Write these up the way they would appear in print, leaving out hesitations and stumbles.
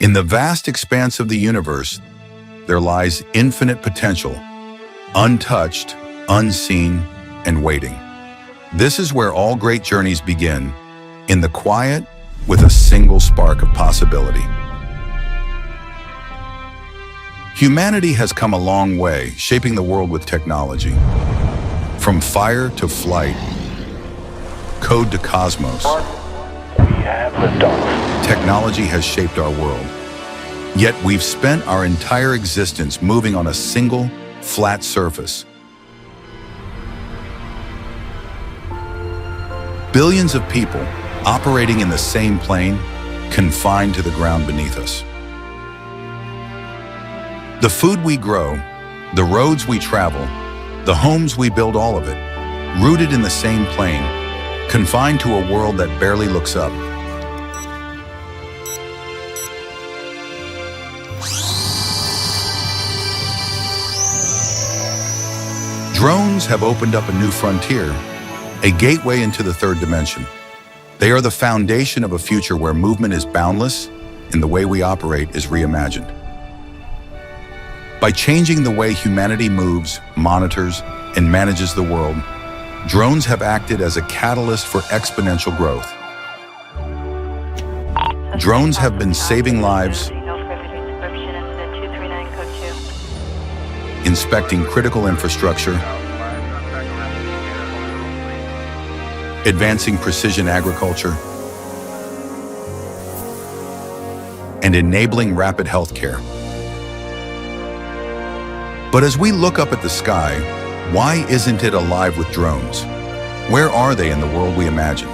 In the vast expanse of the universe, there lies infinite potential, untouched, unseen, and waiting. This is where all great journeys begin, in the quiet, with a single spark of possibility. Humanity has come a long way, shaping the world with technology. From fire to flight, code to cosmos, We have liftoff. technology has shaped our world. Yet we've spent our entire existence moving on a single, flat surface. Billions of people operating in the same plane, confined to the ground beneath us. The food we grow, the roads we travel, the homes we build, all of it, rooted in the same plane, confined to a world that barely looks up. Drones have opened up a new frontier, a gateway into the third dimension. They are the foundation of a future where movement is boundless and the way we operate is reimagined. By changing the way humanity moves, monitors, and manages the world, drones have acted as a catalyst for exponential growth. Drones have been saving lives, inspecting critical infrastructure, advancing precision agriculture, and enabling rapid healthcare. But as we look up at the sky, why isn't it alive with drones? Where are they in the world we imagined?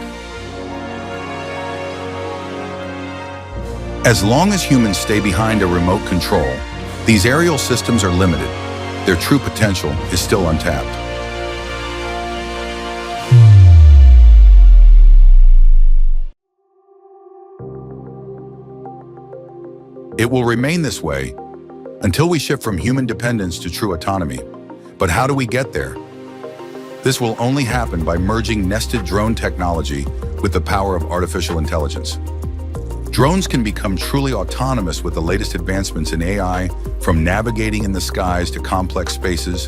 As long as humans stay behind a remote control, these aerial systems are limited. Their true potential is still untapped. It will remain this way until we shift from human dependence to true autonomy. But how do we get there? This will only happen by merging nested drone technology with the power of artificial intelligence. Drones can become truly autonomous with the latest advancements in AI, from navigating in the skies to complex spaces,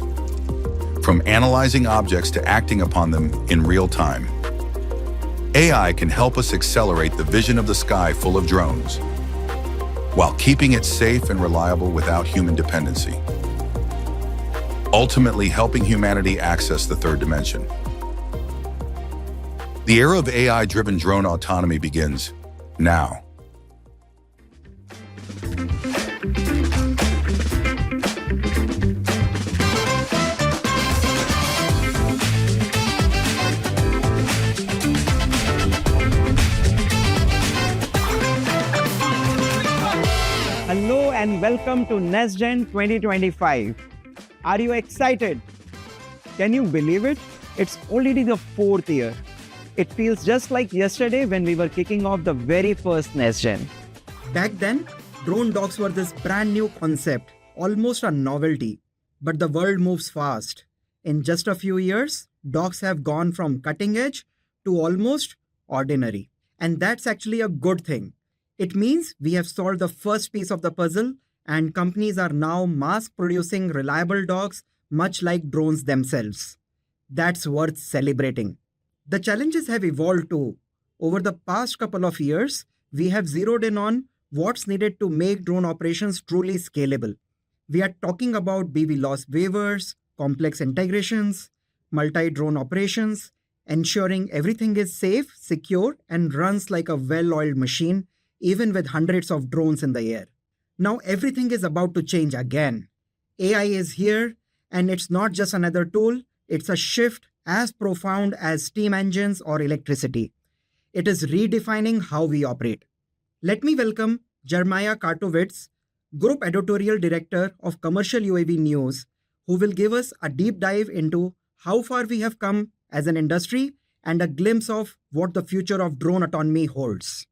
from analyzing objects to acting upon them in real time. AI can help us accelerate the vision of the sky full of drones, while keeping it safe and reliable without human dependency, ultimately helping humanity access the third dimension. The era of AI-driven drone autonomy begins now. Hello and welcome to NestGen 2025. Are you excited? Can you believe it? It's already the 4th year. It feels just like yesterday when we were kicking off the very first NestGen. Back then, drone dogs were this brand new concept, almost a novelty. But the world moves fast. In just a few years, dogs have gone from cutting edge to almost ordinary. And that's actually a good thing. It means we have solved the first piece of the puzzle, and companies are now mass producing reliable dogs, much like drones themselves. That's worth celebrating. The challenges have evolved too. Over the past couple of years, we have zeroed in on what's needed to make drone operations truly scalable. We are talking about BVLOS waivers, complex integrations, multi-drone operations, ensuring everything is safe, secure, and runs like a well-oiled machine, even with hundreds of drones in the air. Now everything is about to change again. AI is here, and it's not just another tool, it's a shift as profound as steam engines or electricity. It is redefining how we operate. Let me welcome Jeremiah Kartowitz, Group Editorial Director of Commercial UAV News, who will give us a deep dive into how far we have come as an industry and a glimpse of what the future of drone autonomy holds.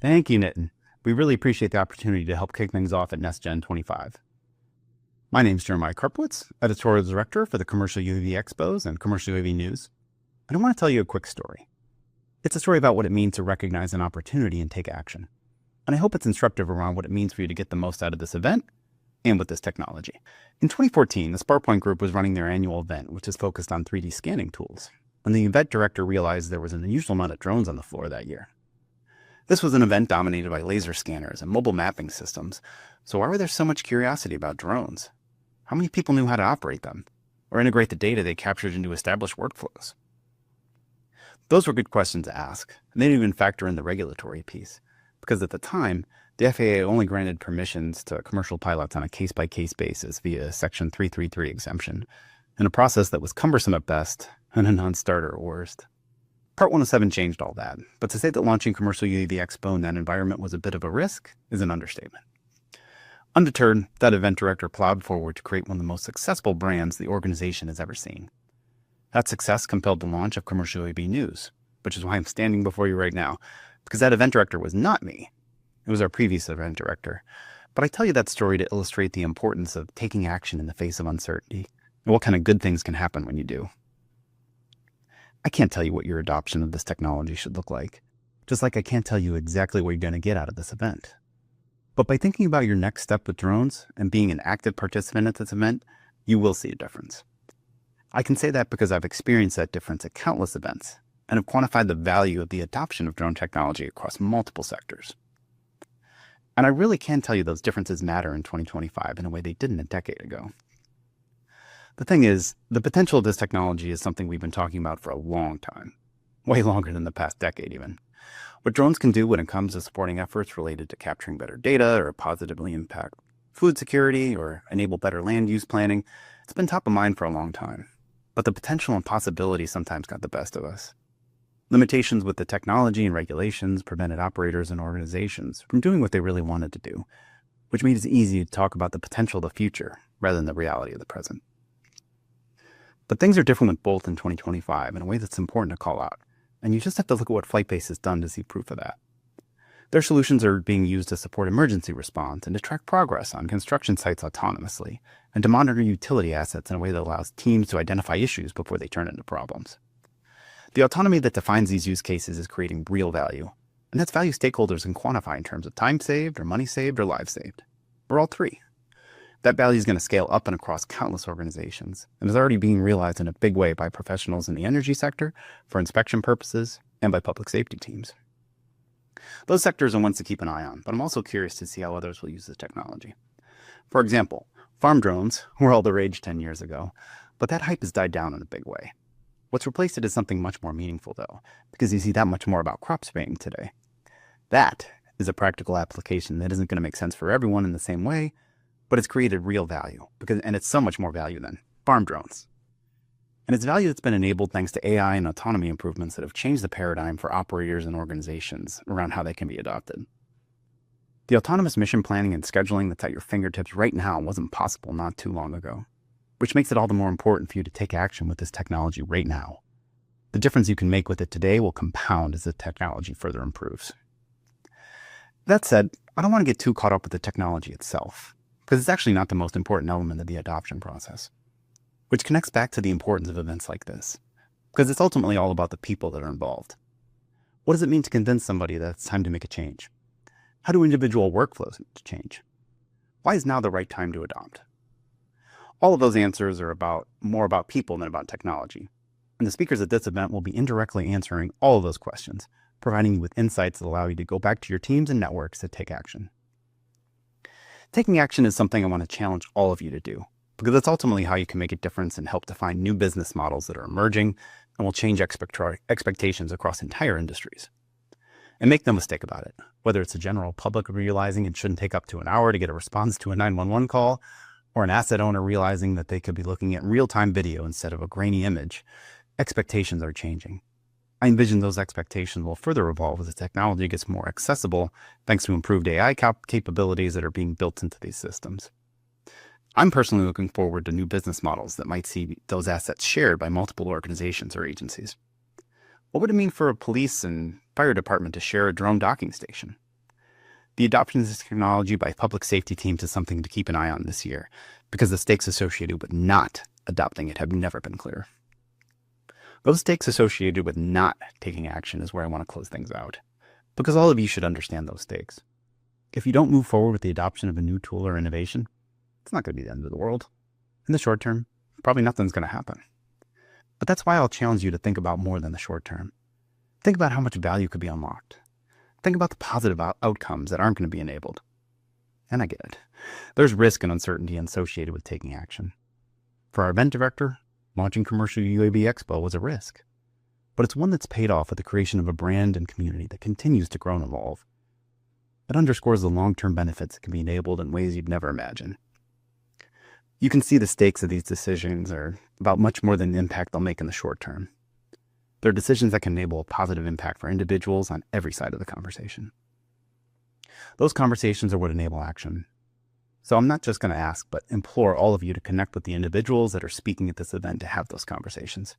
Thank you, Nitin. We really appreciate the opportunity to help kick things off at NestGen 25. My name is Jeremiah Karpowitz, Editorial Director for the Commercial UAV Expos and Commercial UAV News. I want to tell you a quick story. It's a story about what it means to recognize an opportunity and take action. And I hope it's instructive around what it means for you to get the most out of this event and with this technology. In 2014, the SparPoint Group was running their annual event, which is focused on 3D scanning tools. And the event director realized there was an unusual amount of drones on the floor that year. This was an event dominated by laser scanners and mobile mapping systems. So why was there so much curiosity about drones? How many people knew how to operate them or integrate the data they captured into established workflows? Those were good questions to ask, and they didn't even factor in the regulatory piece, because at the time, the FAA only granted permissions to commercial pilots on a case-by-case basis via Section 333 exemption, in a process that was cumbersome at best and a non-starter at worst. Part 107 changed all that, but to say that launching commercial UAV Expo in that environment was a bit of a risk is an understatement. Undeterred, that event director plowed forward to create one of the most successful brands the organization has ever seen. That success compelled the launch of Commercial UAV News, which is why I'm standing before you right now, because that event director was not me. It was our previous event director. But I tell you that story to illustrate the importance of taking action in the face of uncertainty and what kind of good things can happen when you do. I can't tell you what your adoption of this technology should look like, just like I can't tell you exactly what you're going to get out of this event. But by thinking about your next step with drones and being an active participant at this event, you will see a difference. I can say that because I've experienced that difference at countless events and have quantified the value of the adoption of drone technology across multiple sectors. And I really can tell you those differences matter in 2025 in a way they didn't a decade ago. The thing is, the potential of this technology is something we've been talking about for a long time, way longer than the past decade even. What drones can do when it comes to supporting efforts related to capturing better data or positively impact food security or enable better land use planning, it's been top of mind for a long time. But the potential and possibility sometimes got the best of us. Limitations with the technology and regulations prevented operators and organizations from doing what they really wanted to do, which made it easy to talk about the potential of the future rather than the reality of the present. But things are different with both in 2025 in a way that's important to call out, and you just have to look at what FlytBase has done to see proof of that. Their solutions are being used to support emergency response and to track progress on construction sites autonomously, and to monitor utility assets in a way that allows teams to identify issues before they turn into problems. The autonomy that defines these use cases is creating real value, and that's value stakeholders can quantify in terms of time saved or money saved or lives saved, or all three. That value is going to scale up and across countless organizations, and is already being realized in a big way by professionals in the energy sector, for inspection purposes, and by public safety teams. Those sectors are ones to keep an eye on, but I'm also curious to see how others will use the technology. For example, farm drones were all the rage 10 years ago, but that hype has died down in a big way. What's replaced it is something much more meaningful, though, because you see that much more about crop spraying today. That is a practical application that isn't going to make sense for everyone in the same way, but it's created real value, and it's so much more value than farm drones. And it's value that's been enabled thanks to AI and autonomy improvements that have changed the paradigm for operators and organizations around how they can be adopted. The autonomous mission planning and scheduling that's at your fingertips right now wasn't possible not too long ago, which makes it all the more important for you to take action with this technology right now. The difference you can make with it today will compound as the technology further improves. That said, I don't want to get too caught up with the technology itself, because it's actually not the most important element of the adoption process, which connects back to the importance of events like this, because it's ultimately all about the people that are involved. What does it mean to convince somebody that it's time to make a change? How do individual workflows need to change? Why is now the right time to adopt? All of those answers are more about people than about technology, and the speakers at this event will be indirectly answering all of those questions, providing you with insights that allow you to go back to your teams and networks to take action. Taking action is something I want to challenge all of you to do, because that's ultimately how you can make a difference and help define new business models that are emerging and will change expectations across entire industries. And make no mistake about it, whether it's the general public realizing it shouldn't take up to an hour to get a response to a 911 call, or an asset owner realizing that they could be looking at real-time video instead of a grainy image, expectations are changing. I envision those expectations will further evolve as the technology gets more accessible thanks to improved AI capabilities that are being built into these systems. I'm personally looking forward to new business models that might see those assets shared by multiple organizations or agencies. What would it mean for a police and fire department to share a drone docking station? The adoption of this technology by public safety teams is something to keep an eye on this year, because the stakes associated with not adopting it have never been clearer. Those stakes associated with not taking action is where I want to close things out, because all of you should understand those stakes. If you don't move forward with the adoption of a new tool or innovation, it's not going to be the end of the world. In the short term, probably nothing's going to happen. But that's why I'll challenge you to think about more than the short term. Think about how much value could be unlocked. Think about the positive outcomes that aren't going to be enabled. And I get it. There's risk and uncertainty associated with taking action. For our event director, launching commercial UAV Expo was a risk. But it's one that's paid off with the creation of a brand and community that continues to grow and evolve. It underscores the long-term benefits that can be enabled in ways you'd never imagine. You can see the stakes of these decisions are about much more than the impact they'll make in the short term. They're decisions that can enable a positive impact for individuals on every side of the conversation. Those conversations are what enable action. So I'm not just going to ask, but implore all of you to connect with the individuals that are speaking at this event to have those conversations.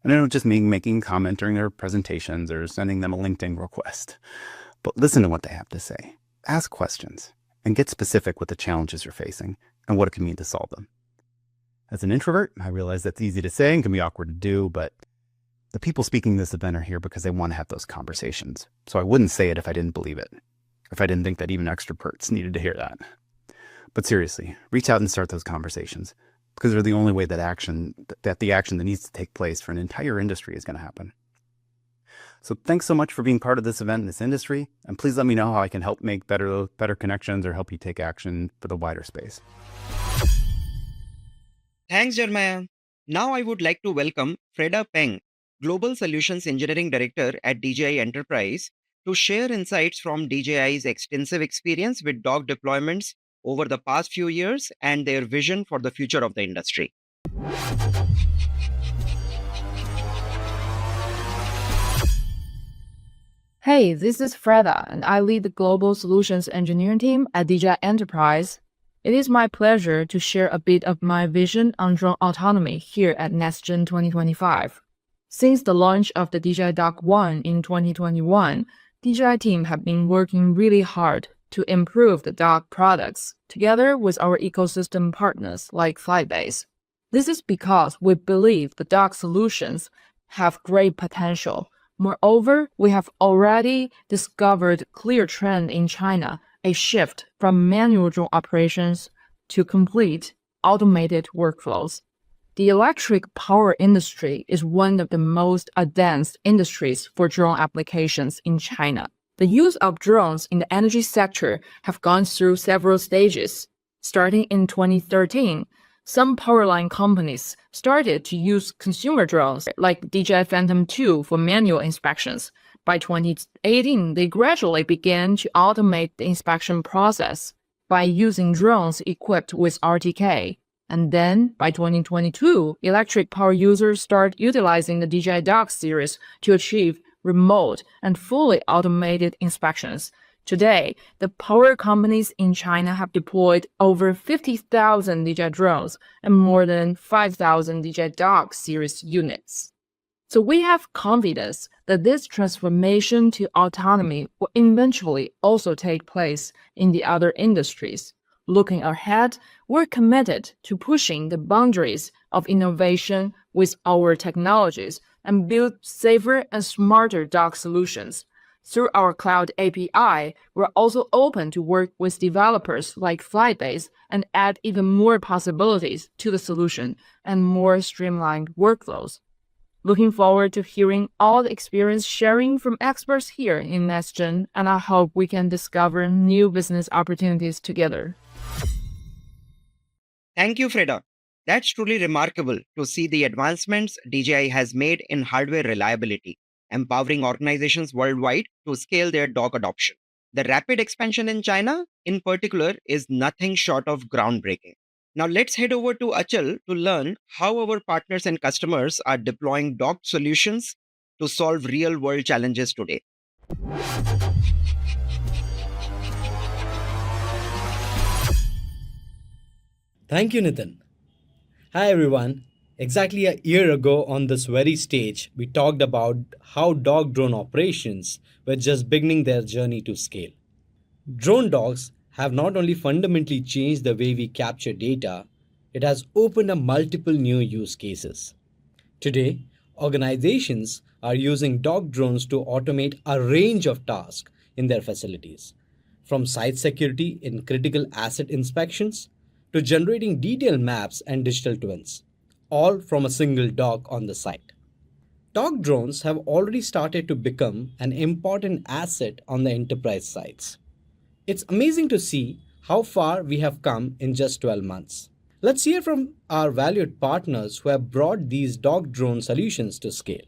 And I don't just mean making a comment during their presentations or sending them a LinkedIn request, but listen to what they have to say. Ask questions and get specific with the challenges you're facing and what it can mean to solve them. As an introvert, I realize that's easy to say and can be awkward to do, but the people speaking this event are here because they want to have those conversations. So I wouldn't say it if I didn't believe it, if I didn't think that even extroverts needed to hear that. But seriously, reach out and start those conversations, because they're the only way that the action that needs to take place for an entire industry is going to happen. So thanks so much for being part of this event in this industry, and please let me know how I can help make better connections or help you take action for the wider space. Thanks, Jeremiah. Now I would like to welcome Freda Peng, Global Solutions Engineering Director at DJI Enterprise, to share insights from DJI's extensive experience with dog deployments over the past few years and their vision for the future of the industry. Hey, this is Freda, and I lead the Global Solutions Engineering team at DJI Enterprise. It is my pleasure to share a bit of my vision on drone autonomy here at NestGen 2025. Since the launch of the DJI Dock 1 in 2021, DJI team have been working really hard to improve the dock products together with our ecosystem partners like FlytBase. This is because we believe the dock solutions have great potential. Moreover, we have already discovered a clear trend in China, a shift from manual drone operations to complete automated workflows. The electric power industry is one of the most advanced industries for drone applications in China. The use of drones in the energy sector have gone through several stages. Starting in 2013, some powerline companies started to use consumer drones like DJI Phantom 2 for manual inspections. By 2018, they gradually began to automate the inspection process by using drones equipped with RTK. And then, by 2022, electric power users start utilizing the DJI Dock series to achieve remote and fully automated inspections. Today, the power companies in China have deployed over 50,000 DJI drones and more than 5,000 DJI Dock series units. So we have confidence that this transformation to autonomy will eventually also take place in the other industries. Looking ahead, we're committed to pushing the boundaries of innovation with our technologies and build safer and smarter dock solutions. Through our cloud API, we're also open to work with developers like FlytBase and add even more possibilities to the solution and more streamlined workflows. Looking forward to hearing all the experience sharing from experts here in NestGen, and I hope we can discover new business opportunities together. Thank you, Freda. That's truly remarkable to see the advancements DJI has made in hardware reliability, empowering organizations worldwide to scale their dog adoption. The rapid expansion in China, in particular, is nothing short of groundbreaking. Now let's head over to Achal to learn how our partners and customers are deploying dog solutions to solve real-world challenges today. Thank you, Nitin. Hi, everyone. Exactly a year ago on this very stage, we talked about how dog drone operations were just beginning their journey to scale. Drone dogs have not only fundamentally changed the way we capture data, it has opened up multiple new use cases. Today, Organizations are using dog drones to automate a range of tasks in their facilities, from site security in critical asset inspections to generating detailed maps and digital twins, all from a single dog on the site. Dog drones have already started to become an important asset on the enterprise sites. It's amazing to see how far we have come in just 12 months. Let's hear from our valued partners who have brought these dog drone solutions to scale.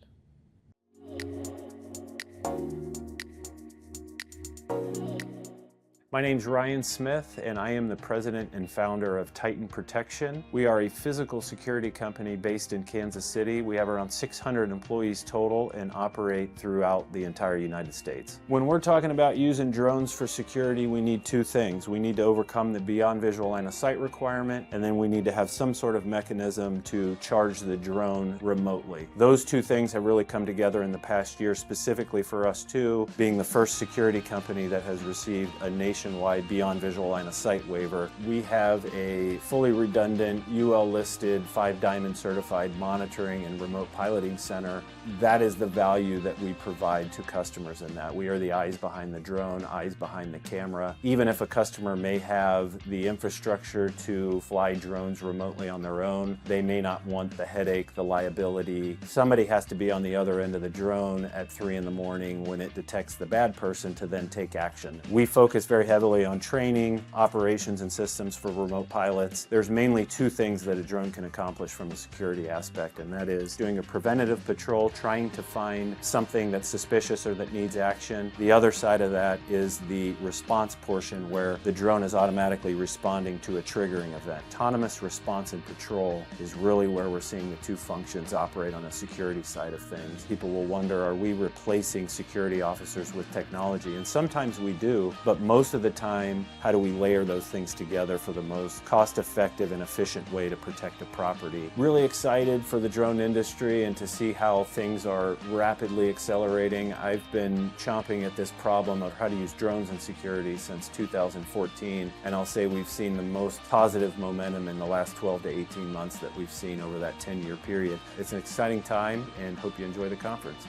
My name's Ryan Smith, and I am the president and founder of Titan Protection. We are a physical security company based in Kansas City. We have around 600 employees total and operate throughout the entire United States. When we're talking about using drones for security, we need two things. We need to overcome the beyond visual line of sight requirement, and then we need to have some sort of mechanism to charge the drone remotely. Those two things have really come together in the past year, specifically for us too, being the first security company that has received a nationwide beyond visual line of sight waiver. We have a fully redundant UL listed 5-diamond certified monitoring and remote piloting center. That is the value that we provide to customers in that. We are the eyes behind the drone, eyes behind the camera. Even if a customer may have the infrastructure to fly drones remotely on their own, they may not want the headache, the liability. Somebody has to be on the other end of the drone at 3 in the morning when it detects the bad person to then take action. We focus very heavily on training, operations, and systems for remote pilots. There's mainly two things that a drone can accomplish from a security aspect, and that is doing a preventative patrol, trying to find something that's suspicious or that needs action. The other side of that is the response portion where the drone is automatically responding to a triggering event. Autonomous response and patrol is really where we're seeing the two functions operate on the security side of things. People will wonder, are we replacing security officers with technology? And sometimes we do, but most of the time, how do we layer those things together for the most cost-effective and efficient way to protect a property? Really excited for the drone industry and to see how things are rapidly accelerating. I've been chomping at this problem of how to use drones in security since 2014, and I'll say we've seen the most positive momentum in the last 12 to 18 months that we've seen over that 10-year period. It's an exciting time, and hope you enjoy the conference.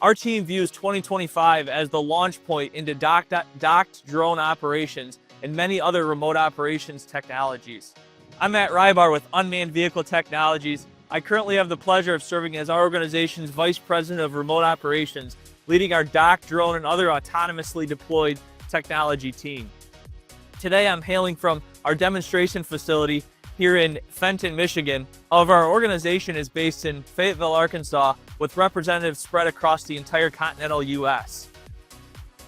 Our team views 2025 as the launch point into docked drone operations and many other remote operations technologies. I'm Matt Rybar with Unmanned Vehicle Technologies. I currently have the pleasure of serving as our organization's Vice President of Remote Operations, leading our docked drone and other autonomously deployed technology team. Today I'm hailing from our demonstration facility here in Fenton, Michigan. However, our organization is based in Fayetteville, Arkansas, with representatives spread across the entire continental U.S.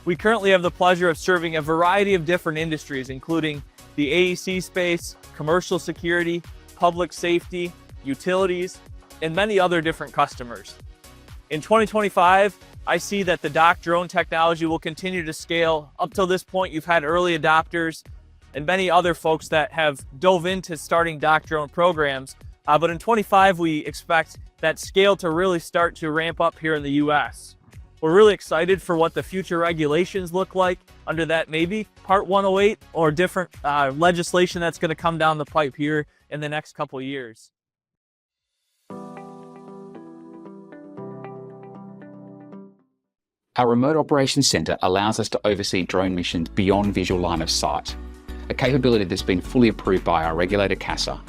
We currently have the pleasure of serving a variety of different industries, including the AEC space, commercial security, public safety, utilities, and many other different customers. In 2025, I see that the docked drone technology will continue to scale. Up till this point, you've had early adopters and many other folks that have dove into starting docked drone programs. But in 25, we expect that scale to really start to ramp up here in the US. We're really excited for what the future regulations look like under that maybe Part 108 or different legislation that's going to come down the pipe here in the next couple of years. Our Remote Operations Center allows us to oversee drone missions beyond visual line of sight, a capability that's been fully approved by our regulator CASA.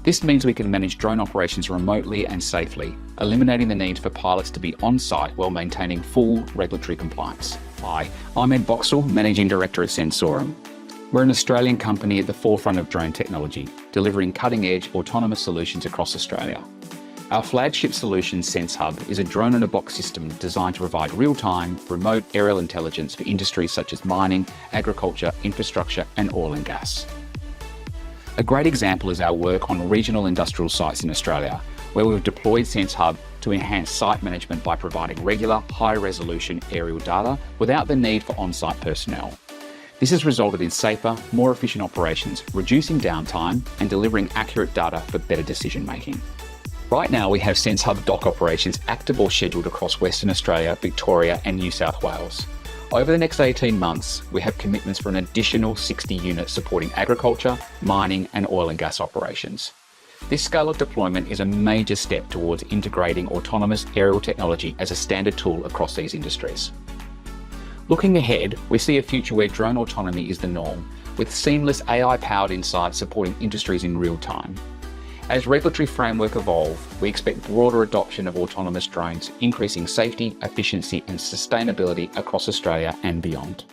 This means we can manage drone operations remotely and safely, eliminating the need for pilots to be on site while maintaining full regulatory compliance. Hi, I'm Ed Boxall, Managing Director at Sensorum. We're an Australian company at the forefront of drone technology, delivering cutting-edge autonomous solutions across Australia. Our flagship solution, SenseHub, is a drone-in-a-box system designed to provide real-time, remote aerial intelligence for industries such as mining, agriculture, infrastructure, and oil and gas. A great example is our work on regional industrial sites in Australia, where we've deployed SenseHub to enhance site management by providing regular, high-resolution aerial data without the need for on-site personnel. This has resulted in safer, more efficient operations, reducing downtime and delivering accurate data for better decision-making. Right now, we have SenseHub dock operations active or scheduled across Western Australia, Victoria, and New South Wales. Over the next 18 months, we have commitments for an additional 60 units supporting agriculture, mining, and oil and gas operations. This scale of deployment is a major step towards integrating autonomous aerial technology as a standard tool across these industries. Looking ahead, we see a future where drone autonomy is the norm, with seamless AI-powered insights supporting industries in real time. As regulatory framework evolve, we expect broader adoption of autonomous drones, increasing safety, efficiency and sustainability across Australia and beyond.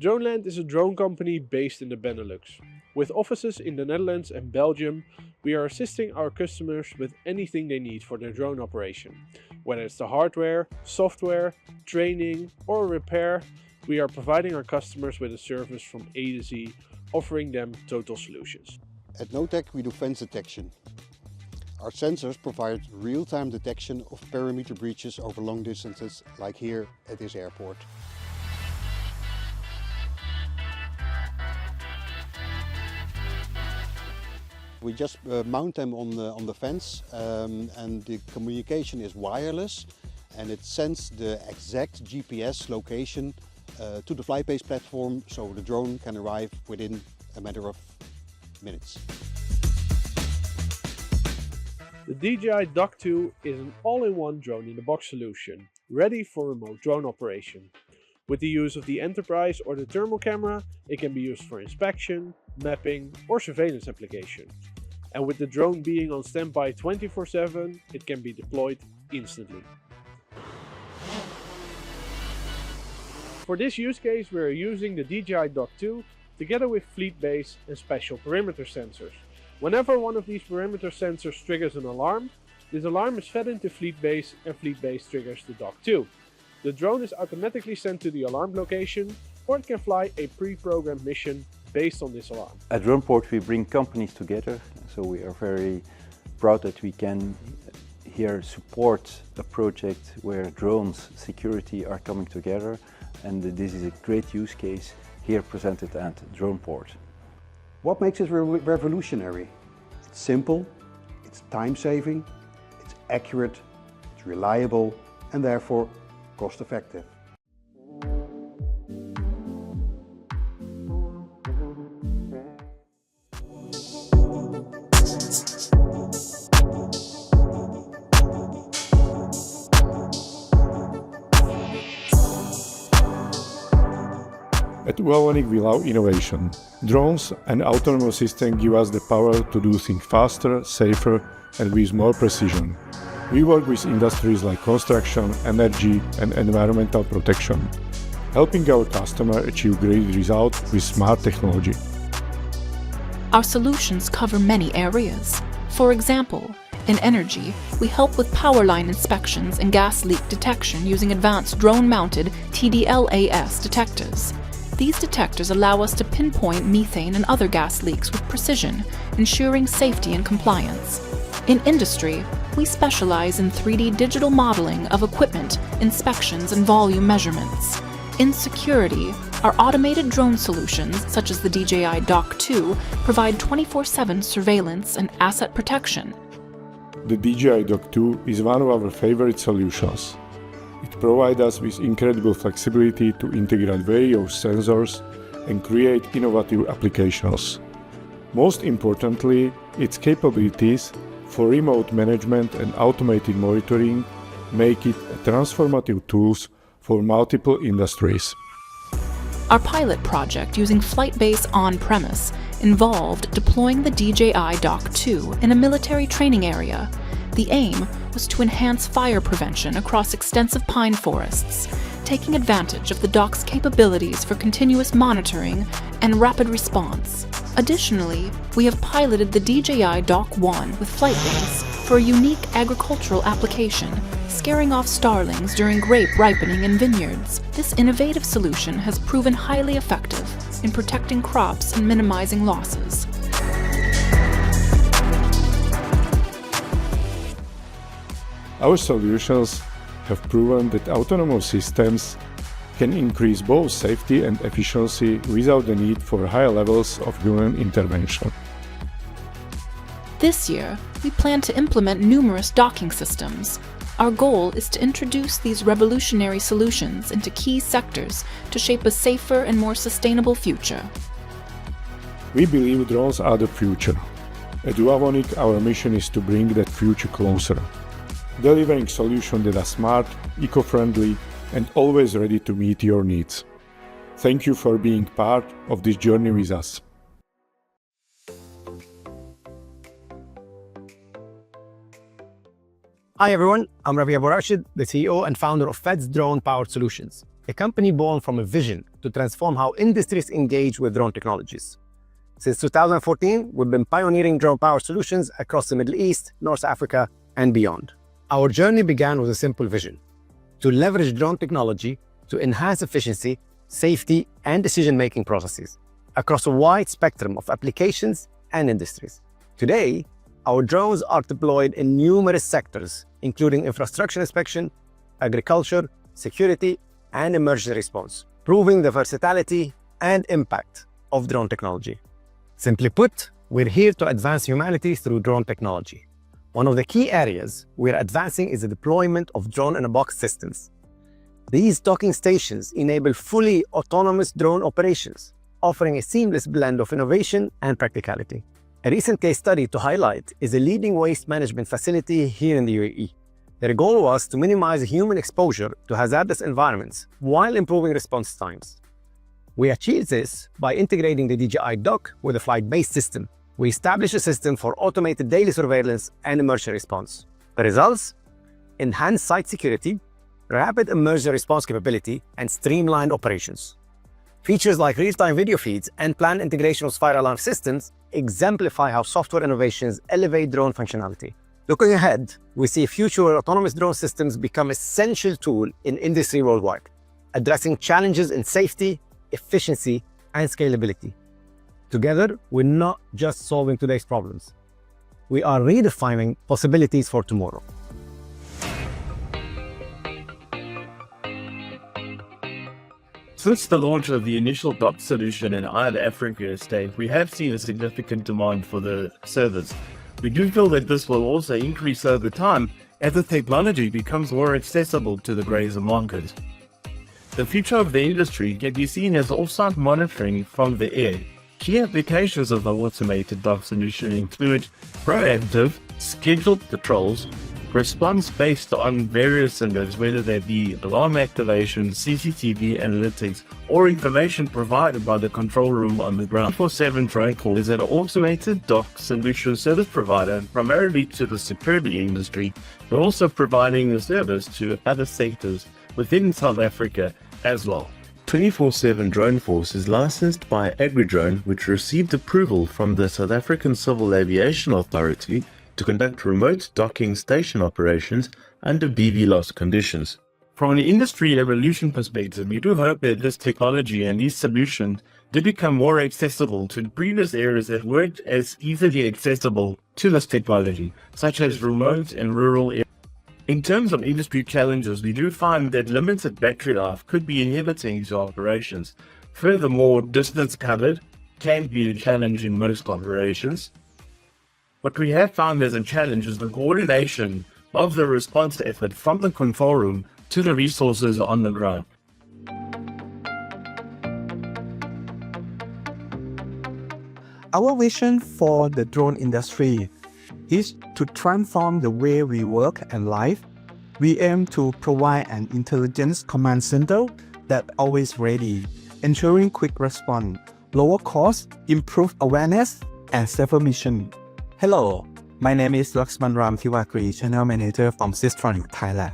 Droneland is a drone company based in the Benelux. With offices in the Netherlands and Belgium, we are assisting our customers with anything they need for their drone operation. Whether it's the hardware, software, training or repair, we are providing our customers with a service from A to Z, offering them total solutions. At NoTech we do fence detection. Our sensors provide real-time detection of perimeter breaches over long distances, like here at this airport. We just mount them on the fence and the communication is wireless and it sends the exact GPS location to the FlytBase platform, so the drone can arrive within a matter of minutes. The DJI Dock 2 is an all-in-one drone-in-the-box solution, ready for remote drone operation. With the use of the Enterprise or the thermal camera, it can be used for inspection, mapping or surveillance application. And with the drone being on standby 24/7, it can be deployed instantly. For this use case, we are using the DJI Dock 2 together with FlytBase and special perimeter sensors. Whenever one of these perimeter sensors triggers an alarm, this alarm is fed into FlytBase and FlytBase triggers the Dock 2. The drone is automatically sent to the alarm location, or it can fly a pre-programmed mission based on this alarm. At Droneport we bring companies together, so we are very proud that we can here support a project where drones security are coming together, and this is a great use case here presented at Droneport. What makes it revolutionary? It's simple, it's time-saving, it's accurate, it's reliable and therefore cost-effective. At Valonic we love innovation. Drones and autonomous systems give us the power to do things faster, safer and with more precision. We work with industries like construction, energy and environmental protection, helping our customers achieve great results with smart technology. Our solutions cover many areas. For example, in energy, we help with power line inspections and gas leak detection using advanced drone-mounted TDLAS detectors. These detectors allow us to pinpoint methane and other gas leaks with precision, ensuring safety and compliance. In industry, we specialize in 3D digital modeling of equipment, inspections, and volume measurements. In security, our automated drone solutions, such as the DJI Dock 2, provide 24/7 surveillance and asset protection. The DJI Dock 2 is one of our favorite solutions. It provides us with incredible flexibility to integrate various sensors and create innovative applications. Most importantly, its capabilities for remote management and automated monitoring make it a transformative tool for multiple industries. Our pilot project using FlytBase on-premise involved deploying the DJI Dock 2 in a military training area. The aim was to enhance fire prevention across extensive pine forests, taking advantage of the dock's capabilities for continuous monitoring and rapid response. Additionally, we have piloted the DJI Dock 1 with FlytBase for a unique agricultural application, scaring off starlings during grape ripening in vineyards. This innovative solution has proven highly effective in protecting crops and minimizing losses. Our solutions have proven that autonomous systems can increase both safety and efficiency without the need for higher levels of human intervention. This year, we plan to implement numerous docking systems. Our goal is to introduce these revolutionary solutions into key sectors to shape a safer and more sustainable future. We believe drones are the future. At Duavonic, our mission is to bring that future closer, delivering solutions that are smart, eco-friendly, and always ready to meet your needs. Thank you for being part of this journey with us. Hi everyone, I'm Ravi Abu-Rashid, the CEO and founder of FED's Drone Powered Solutions, a company born from a vision to transform how industries engage with drone technologies. Since 2014, we've been pioneering drone powered solutions across the Middle East, North Africa, and beyond. Our journey began with a simple vision: to leverage drone technology to enhance efficiency, safety, and decision-making processes across a wide spectrum of applications and industries. Today, our drones are deployed in numerous sectors, including infrastructure inspection, agriculture, security, and emergency response, proving the versatility and impact of drone technology. Simply put, we're here to advance humanity through drone technology. One of the key areas we're advancing is the deployment of drone-in-a-box systems. These docking stations enable fully autonomous drone operations, offering a seamless blend of innovation and practicality. A recent case study to highlight is a leading waste management facility here in the UAE. Their goal was to minimize human exposure to hazardous environments while improving response times. We achieved this by integrating the DJI dock with a FlytBase system. We established a system for automated daily surveillance and emergency response. The results? Enhanced site security, rapid emergency response capability, and streamlined operations. Features like real-time video feeds and planned integration of fire alarm systems exemplify how software innovations elevate drone functionality. Looking ahead, we see a future where autonomous drone systems become an essential tool in industry worldwide, addressing challenges in safety, efficiency, and scalability. Together, we're not just solving today's problems. We are redefining possibilities for tomorrow. Since the launch of the initial dock solution in Ireland Africa state, we have seen a significant demand for the service. We do feel that this will also increase over time as the technology becomes more accessible to the grazer market. The future of the industry can be seen as off-site monitoring from the air. Key applications of the automated dock solution include proactive, scheduled patrols, response based on various scenarios, whether they be alarm activation, CCTV analytics, or information provided by the control room on the ground. 24/7 Drone Call is an automated dock solution service provider primarily to the security industry, but also providing the service to other sectors within South Africa as well. 24/7 Drone Force is licensed by AgriDrone, which received approval from the South African Civil Aviation Authority to conduct remote docking station operations under BVLOS conditions. From an industry evolution perspective, we do hope that this technology and these solutions do become more accessible to previous areas that weren't as easily accessible to this technology, such as remote and rural areas. In terms of industry challenges, we do find that limited battery life could be inhibiting to operations. Furthermore, distance covered can be a challenge in most operations. What we have found as a challenge is the coordination of the response effort from the control room to the resources on the ground. Our vision for the drone industry is to transform the way we work and live. We aim to provide an intelligence command center that's always ready, ensuring quick response, lower cost, improved awareness, and safer mission. Hello, my name is Laxman Ram Tiwakri, Channel Manager from Systronic, Thailand.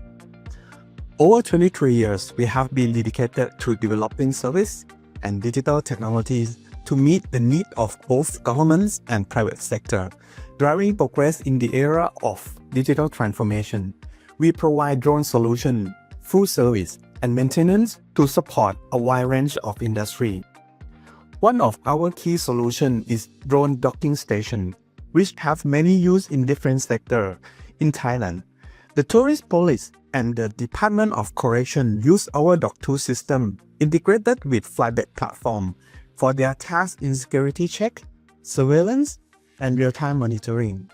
Over 23 years, we have been dedicated to developing service and digital technologies to meet the needs of both governments and private sector, driving progress in the era of digital transformation. We provide drone solutions, full service, and maintenance to support a wide range of industry. One of our key solutions is drone docking station, which have many use in different sectors in Thailand. The tourist police and the Department of Correction use our Doc 2 system integrated with FlytBase platform for their tasks in security check, surveillance, and real-time monitoring.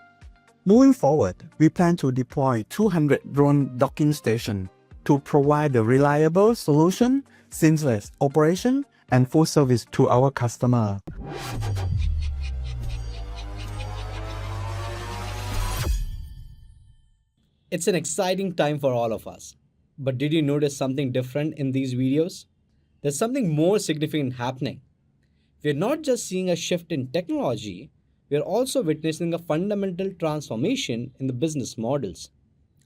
Moving forward, we plan to deploy 200 drone docking stations to provide a reliable solution, seamless operation, and full service to our customer. It's an exciting time for all of us. But did you notice something different in these videos? There's something more significant happening. We're not just seeing a shift in technology, we're also witnessing a fundamental transformation in the business models.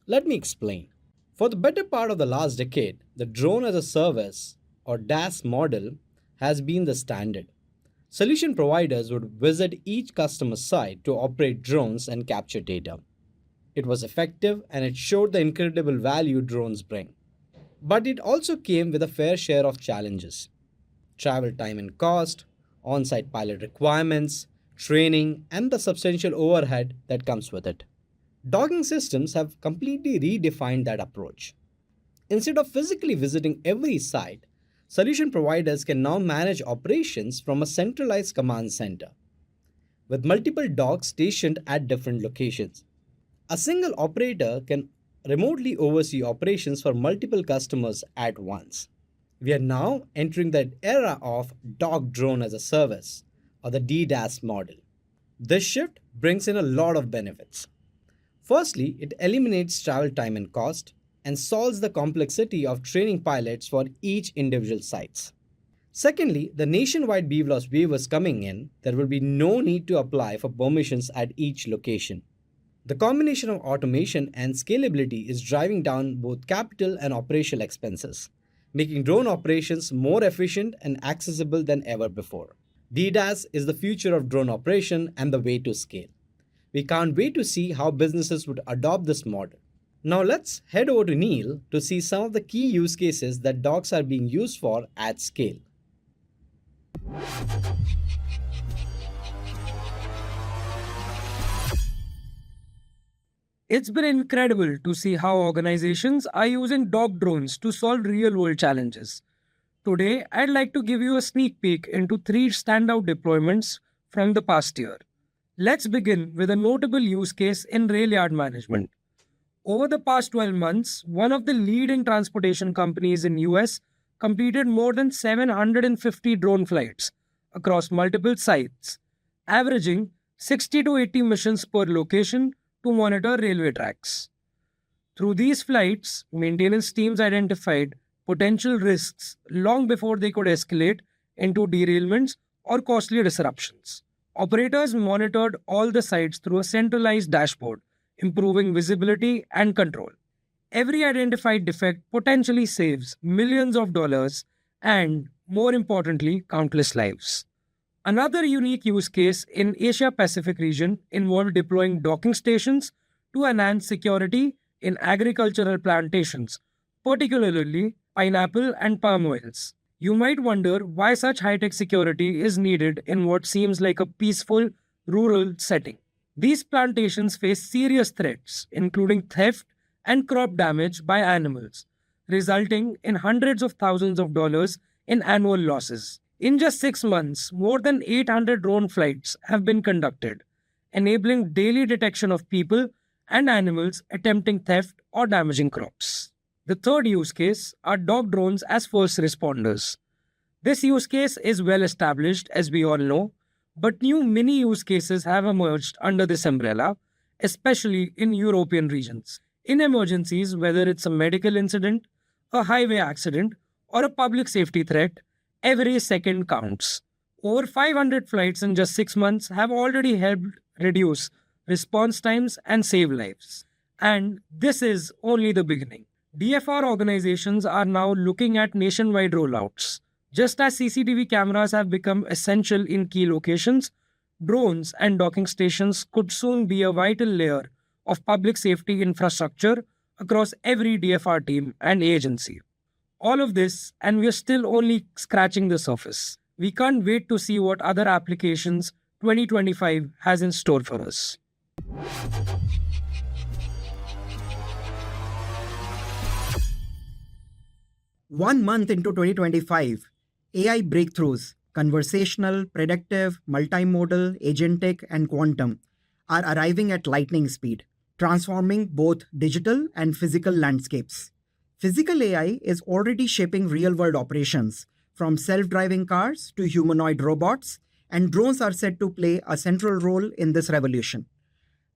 Let me explain. For the better part of the last decade, the drone as a service or DaaS model has been the standard. Solution providers would visit each customer site to operate drones and capture data. It was effective and it showed the incredible value drones bring. But it also came with a fair share of challenges. Travel time and cost, on-site pilot requirements, training, and the substantial overhead that comes with it. Docking systems have completely redefined that approach. Instead of physically visiting every site, solution providers can now manage operations from a centralized command center, with multiple docks stationed at different locations. A single operator can remotely oversee operations for multiple customers at once. We are now entering the era of dock drone as a service, or the DDAS model. This shift brings in a lot of benefits. Firstly, it eliminates travel time and cost and solves the complexity of training pilots for each individual sites. Secondly, the nationwide BVLOS waivers coming in, there will be no need to apply for permissions at each location. The combination of automation and scalability is driving down both capital and operational expenses, making drone operations more efficient and accessible than ever before. DDAS is the future of drone operation and the way to scale. We can't wait to see how businesses would adopt this model. Now let's head over to Neil to see some of the key use cases that docks are being used for at scale. It's been incredible to see how organizations are using dock drones to solve real-world challenges. Today, I'd like to give you a sneak peek into 3 standout deployments from the past year. Let's begin with a notable use case in rail yard management. Over the past 12 months, one of the leading transportation companies in US completed more than 750 drone flights across multiple sites, averaging 60 to 80 missions per location to monitor railway tracks. Through these flights, maintenance teams identified potential risks long before they could escalate into derailments or costly disruptions. Operators monitored all the sites through a centralized dashboard, improving visibility and control. Every identified defect potentially saves millions of dollars and, more importantly, countless lives. Another unique use case in Asia Pacific region involved deploying docking stations to enhance security in agricultural plantations, particularly pineapple and palm oils. You might wonder why such high-tech security is needed in what seems like a peaceful rural setting. These plantations face serious threats, including theft and crop damage by animals, resulting in hundreds of thousands of dollars in annual losses. In just 6 months, more than 800 drone flights have been conducted, enabling daily detection of people and animals attempting theft or damaging crops. The third use case are dock drones as first responders. This use case is well established, as we all know, but new mini use cases have emerged under this umbrella, especially in European regions. In emergencies, whether it's a medical incident, a highway accident, or a public safety threat, every second counts. Over 500 flights in just 6 months have already helped reduce response times and save lives. And this is only the beginning. DFR organizations are now looking at nationwide rollouts. Just as CCTV cameras have become essential in key locations, drones and docking stations could soon be a vital layer of public safety infrastructure across every DFR team and agency. All of this, and we're still only scratching the surface. We can't wait to see what other applications 2025 has in store for us. 1 month into 2025, AI breakthroughs, conversational, predictive, multimodal, agentic, and quantum, are arriving at lightning speed, transforming both digital and physical landscapes. Physical AI is already shaping real-world operations, from self-driving cars to humanoid robots, and drones are set to play a central role in this revolution.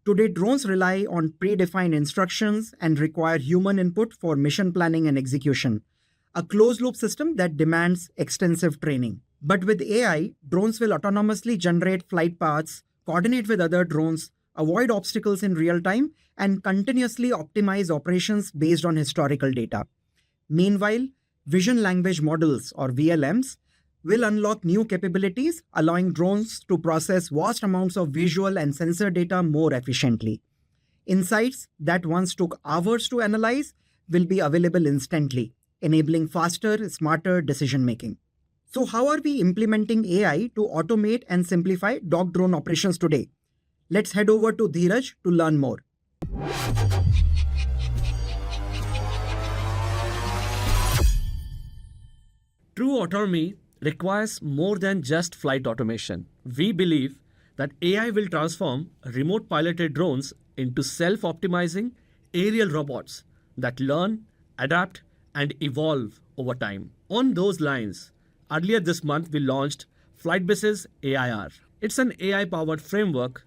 Today, drones rely on predefined instructions and require human input for mission planning and execution, a closed-loop system that demands extensive training. But with AI, drones will autonomously generate flight paths, coordinate with other drones, avoid obstacles in real time, and continuously optimize operations based on historical data. Meanwhile, vision language models, or VLMs, will unlock new capabilities, allowing drones to process vast amounts of visual and sensor data more efficiently. Insights that once took hours to analyze will be available instantly, enabling faster, smarter decision-making. So how are we implementing AI to automate and simplify dog drone operations today? Let's head over to Dheeraj to learn more. True autonomy requires more than just flight automation. We believe that AI will transform remote piloted drones into self-optimizing aerial robots that learn, adapt, and evolve over time. On those lines, earlier this month we launched FlytBase's AIR. It's an AI-powered framework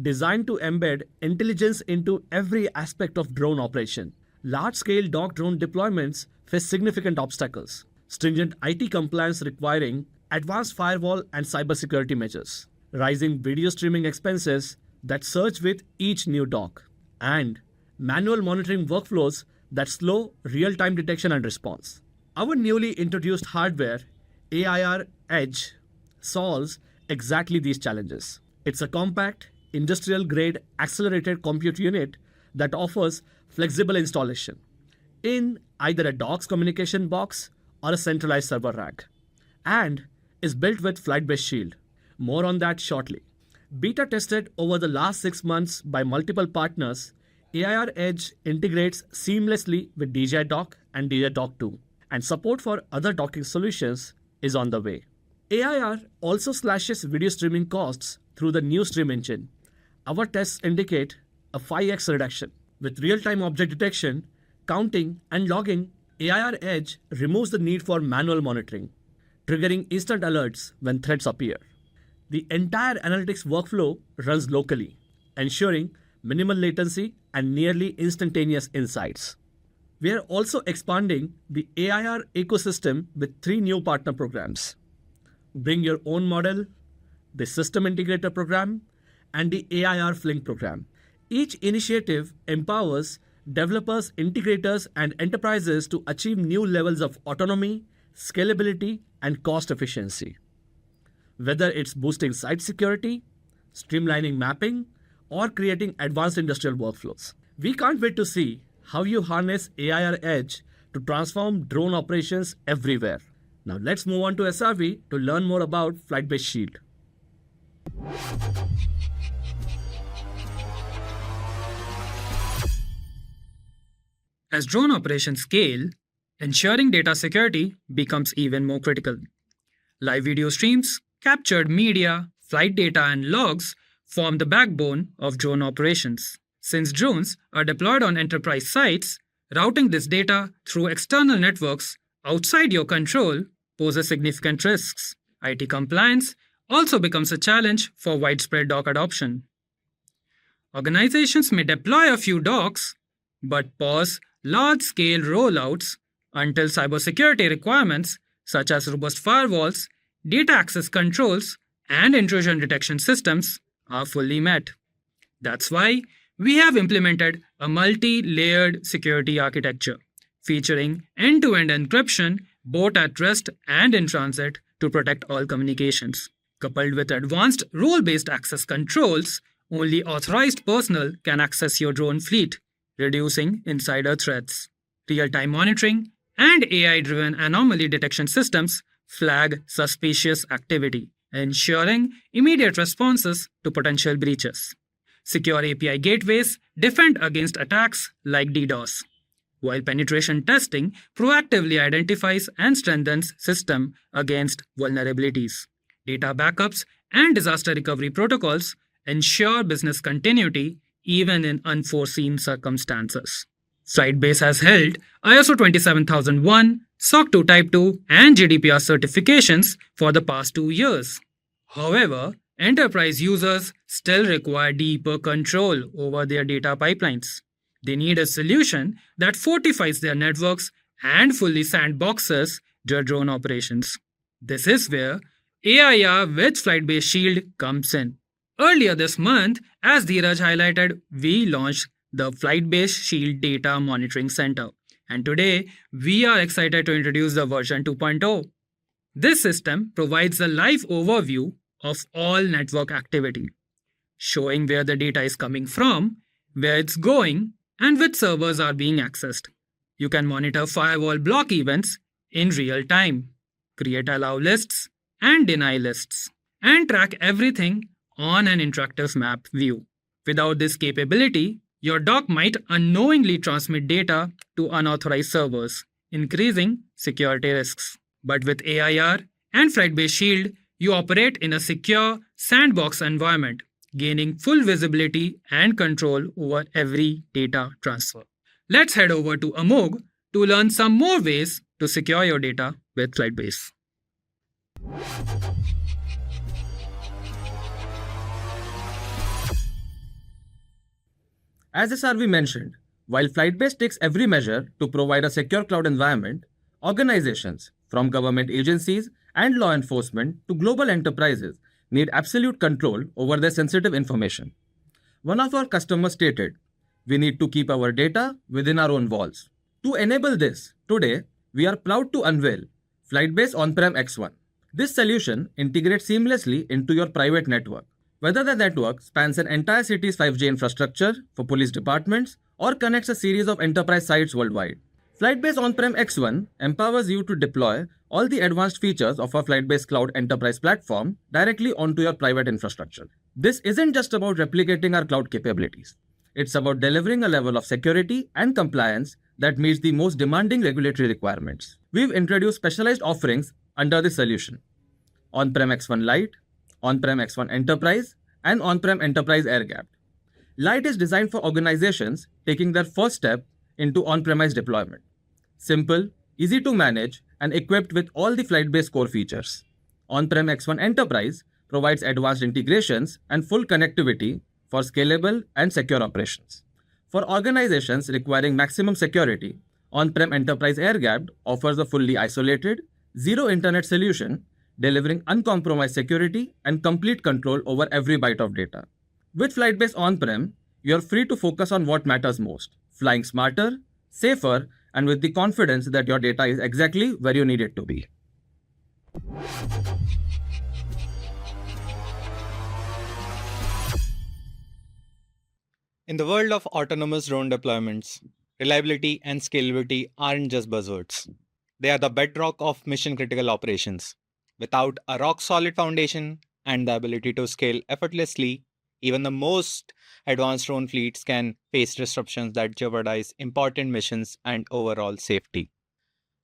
designed to embed intelligence into every aspect of drone operation. Large-scale dog drone deployments face significant obstacles. Stringent IT compliance requiring advanced firewall and cybersecurity measures, rising video streaming expenses that surge with each new dog, and manual monitoring workflows that slow real-time detection and response. Our newly introduced hardware, AIR Edge, solves exactly these challenges. It's a compact, industrial-grade accelerated compute unit that offers flexible installation in either a dog's communication box or a centralized server rack, and is built with FlytBase Shield. More on that shortly. Beta tested over the last 6 months by multiple partners, AIR Edge integrates seamlessly with DJI Dock and DJI Dock 2, and support for other docking solutions is on the way. AIR also slashes video streaming costs through the new stream engine. Our tests indicate a 5x reduction. With real-time object detection, counting, and logging, AIR Edge removes the need for manual monitoring, triggering instant alerts when threats appear. The entire analytics workflow runs locally, ensuring minimal latency and nearly instantaneous insights. We are also expanding the AIR ecosystem with 3 new partner programs: Bring Your Own Model, the System Integrator Program, and the AIR Flink program. Each initiative empowers developers, integrators, and enterprises to achieve new levels of autonomy, scalability, and cost efficiency. Whether it's boosting site security, streamlining mapping, or creating advanced industrial workflows. We can't wait to see how you harness AIR Edge to transform drone operations everywhere. Now let's move on to SRV to learn more about FlytBase Shield. As drone operations scale, ensuring data security becomes even more critical. Live video streams, captured media, flight data, and logs form the backbone of drone operations. Since drones are deployed on enterprise sites, routing this data through external networks outside your control poses significant risks. IT compliance also becomes a challenge for widespread dock adoption. Organizations may deploy a few docks, but pause large-scale rollouts until cybersecurity requirements such as robust firewalls, data access controls, and intrusion detection systems are fully met. That's why we have implemented a multi-layered security architecture featuring end-to-end encryption both at rest and in transit to protect all communications. Coupled with advanced role-based access controls, only authorized personnel can access your drone fleet, reducing insider threats. Real-time monitoring and AI-driven anomaly detection systems flag suspicious activity, ensuring immediate responses to potential breaches. Secure API gateways defend against attacks like DDoS. while penetration testing proactively identifies and strengthens system against vulnerabilities. Data backups and disaster recovery protocols ensure business continuity even in unforeseen circumstances. FlytBase has held ISO 27001, SOC 2 Type 2, and GDPR certifications for the past 2 years. However, enterprise users still require deeper control over their data pipelines. They need a solution that fortifies their networks and fully sandboxes their drone operations. This is where AIR with FlytBase Shield comes in. Earlier this month, as Dheeraj highlighted, we launched the FlytBase Shield Data Monitoring Center. And today, we are excited to introduce the version 2.0. This system provides a live overview of all network activity, showing where the data is coming from, where it's going, and which servers are being accessed. You can monitor firewall block events in real time, create allow lists and deny lists, and track everything on an interactive map view. Without this capability, your dock might unknowingly transmit data to unauthorized servers, increasing security risks. But with AIR and FlightBase Shield, you operate in a secure sandbox environment, gaining full visibility and control over every data transfer. Let's head over to Amog to learn some more ways to secure your data with FlightBase. As SRV mentioned, while FlightBase takes every measure to provide a secure cloud environment, organizations, from government agencies and law enforcement to global enterprises, need absolute control over their sensitive information. One of our customers stated, "We need to keep our data within our own walls." To enable this, today, we are proud to unveil FlightBase On-Prem X1. This solution integrates seamlessly into your private network. Whether the network spans an entire city's 5G infrastructure for police departments or connects a series of enterprise sites worldwide, FlightBase On-Prem X1 empowers you to deploy all the advanced features of our FlightBase Cloud Enterprise platform directly onto your private infrastructure. This isn't just about replicating our cloud capabilities. It's about delivering a level of security and compliance that meets the most demanding regulatory requirements. We've introduced specialized offerings under this solution: On-Prem X1 Lite, On-Prem X1 Enterprise, and On-Prem Enterprise Air-Gapped. Lite is designed for organizations taking their first step into on-premise deployment. Simple, easy to manage, and equipped with all the FlightBase core features. On-Prem X1 Enterprise provides advanced integrations and full connectivity for scalable and secure operations. For organizations requiring maximum security, On-Prem Enterprise Air-Gapped offers a fully isolated, zero internet solution, delivering uncompromised security and complete control over every byte of data. With FlightBase On-Prem, you're free to focus on what matters most: flying smarter, safer, and with the confidence that your data is exactly where you need it to be. In the world of autonomous drone deployments, reliability and scalability aren't just buzzwords. They are the bedrock of mission-critical operations. Without a rock-solid foundation and the ability to scale effortlessly, even the most advanced drone fleets can face disruptions that jeopardize important missions and overall safety.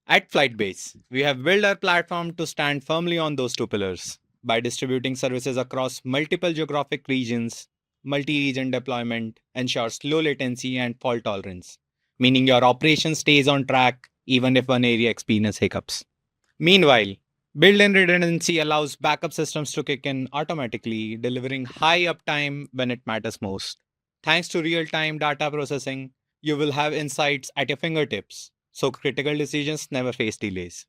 At FlightBase, we have built our platform to stand firmly on those two pillars. By distributing services across multiple geographic regions, multi-region deployment ensures low latency and fault tolerance, meaning your operation stays on track even if one area experiences hiccups. Meanwhile, built-in redundancy allows backup systems to kick in automatically, delivering high uptime when it matters most. Thanks to real-time data processing, you will have insights at your fingertips, so critical decisions never face delays.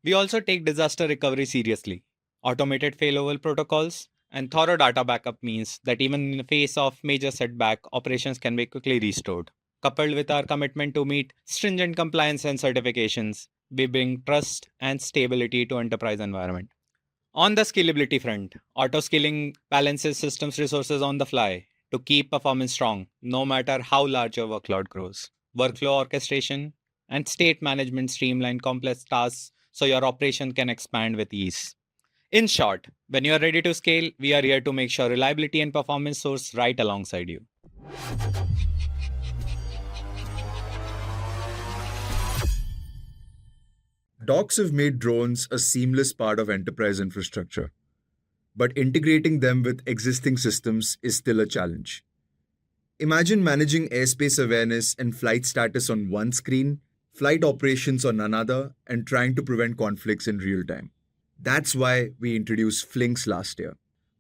We also take disaster recovery seriously. Automated failover protocols and thorough data backup means that even in the face of major setback, operations can be quickly restored. Coupled with our commitment to meet stringent compliance and certifications, we bring trust and stability to enterprise environment. On the scalability front, auto-scaling balances systems resources on the fly to keep performance strong, no matter how large your workload grows. Workflow orchestration and state management streamline complex tasks so your operation can expand with ease. In short, when you are ready to scale, we are here to make sure reliability and performance soars right alongside you. Docs have made drones a seamless part of enterprise infrastructure, but integrating them with existing systems is still a challenge. Imagine managing airspace awareness and flight status on one screen, flight operations on another, and trying to prevent conflicts in real time. That's why we introduced Flinks last year.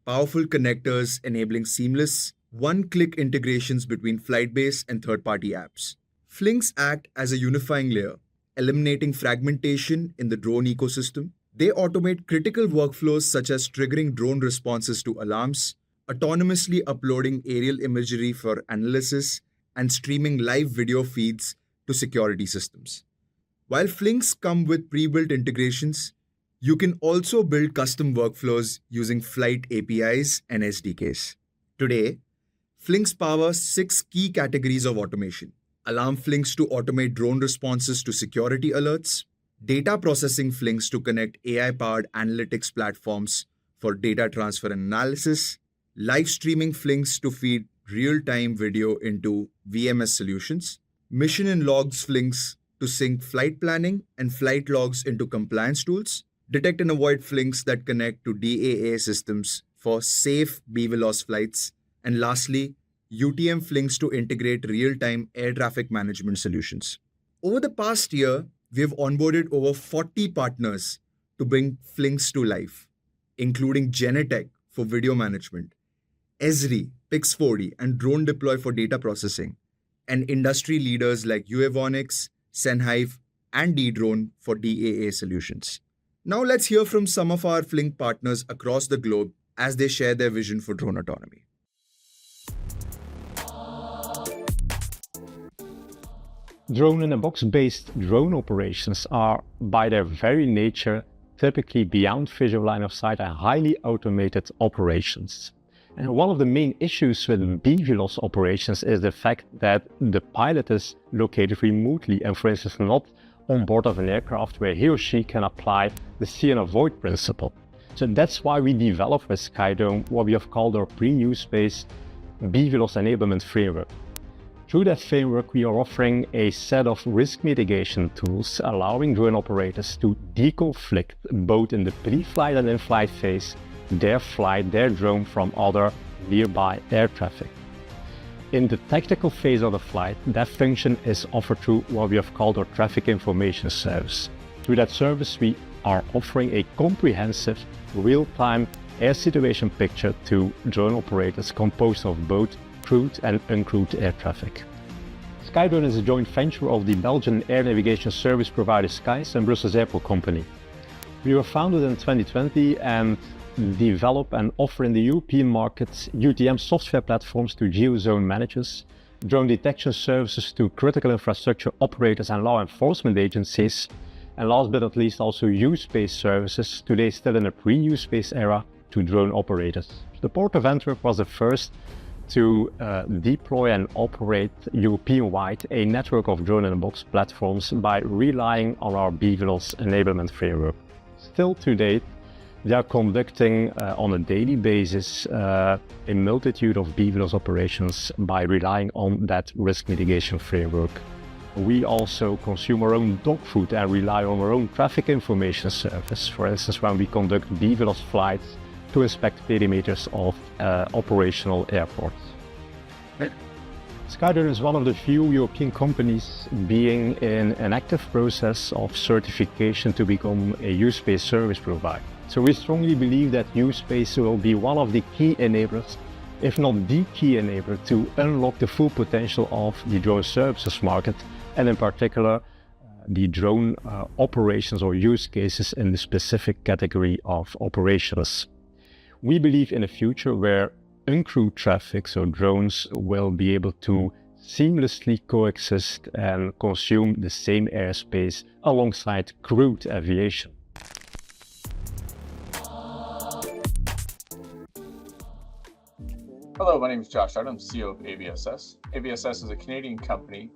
Powerful connectors enabling seamless, one-click integrations between FlytBase and third-party apps. Flinks act as a unifying layer, eliminating fragmentation in the drone ecosystem. They automate critical workflows such as triggering drone responses to alarms, autonomously uploading aerial imagery for analysis, and streaming live video feeds to security systems. While Flinks come with pre-built integrations, you can also build custom workflows using Flight APIs and SDKs. Today, Flinks powers 6 key categories of automation. Alarm Flinks to automate drone responses to security alerts, data processing Flinks to connect AI-powered analytics platforms for data transfer and analysis, live streaming Flinks to feed real-time video into VMS solutions, mission and logs Flinks to sync flight planning and flight logs into compliance tools, detect and avoid Flinks that connect to DAA systems for safe BVLOS flights, and lastly, UTM Flinks to integrate real-time air traffic management solutions. Over the past year, we have onboarded over 40 partners to bring Flinks to life, including Genetech for video management, Esri, Pix4D, and Drone Deploy for data processing, and industry leaders like Uavonics, Senhive, and D-Drone for DAA solutions. Now let's hear from some of our Flink partners across the globe as they share their vision for drone autonomy. Drone-in-a-box based drone operations are, by their very nature, typically beyond visual line of sight and highly automated operations. And one of the main issues with BVLOS operations is the fact that the pilot is located remotely and, for instance, not on board of an aircraft where he or she can apply the see and avoid principle. So that's why we developed with Skydrone what we have called our pre-use based BVLOS enablement framework. Through that framework, we are offering a set of risk mitigation tools allowing drone operators to deconflict both in the pre-flight and in-flight phase their drone from other nearby air traffic. In the tactical phase of the flight, that function is offered through what we have called our traffic information service. Through that service, we are offering a comprehensive, real-time air situation picture to drone operators composed of both crewed and uncrewed air traffic. Skydrone is a joint venture of the Belgian air navigation service provider Skies and Brussels Airport Company. We were founded in 2020 and develop and offer in the European markets UTM software platforms to geozone managers, drone detection services to critical infrastructure operators and law enforcement agencies, and last but not least also use-based services, today still in a pre-use based era, to drone operators. The Port of Antwerp was the first to deploy and operate European-wide a network of drone-in-a-box platforms by relying on our BVLOS enablement framework. Still to date, they are conducting on a daily basis a multitude of BVLOS operations by relying on that risk mitigation framework. We also consume our own dog food and rely on our own traffic information service, for instance when we conduct BVLOS flights to inspect perimeters of operational airports. Skydrone is one of the few European companies being in an active process of certification to become a use-based service provider. So we strongly believe that use-based will be one of the key enablers, if not the key enabler, to unlock the full potential of the drone services market, and in particular the drone operations or use cases in the specific category of operations. We believe in a future where uncrewed traffic, so drones, will be able to seamlessly coexist and consume the same airspace alongside crewed aviation. Hello, my name is Josh Hart. I'm CEO of AVSS. AVSS is a Canadian company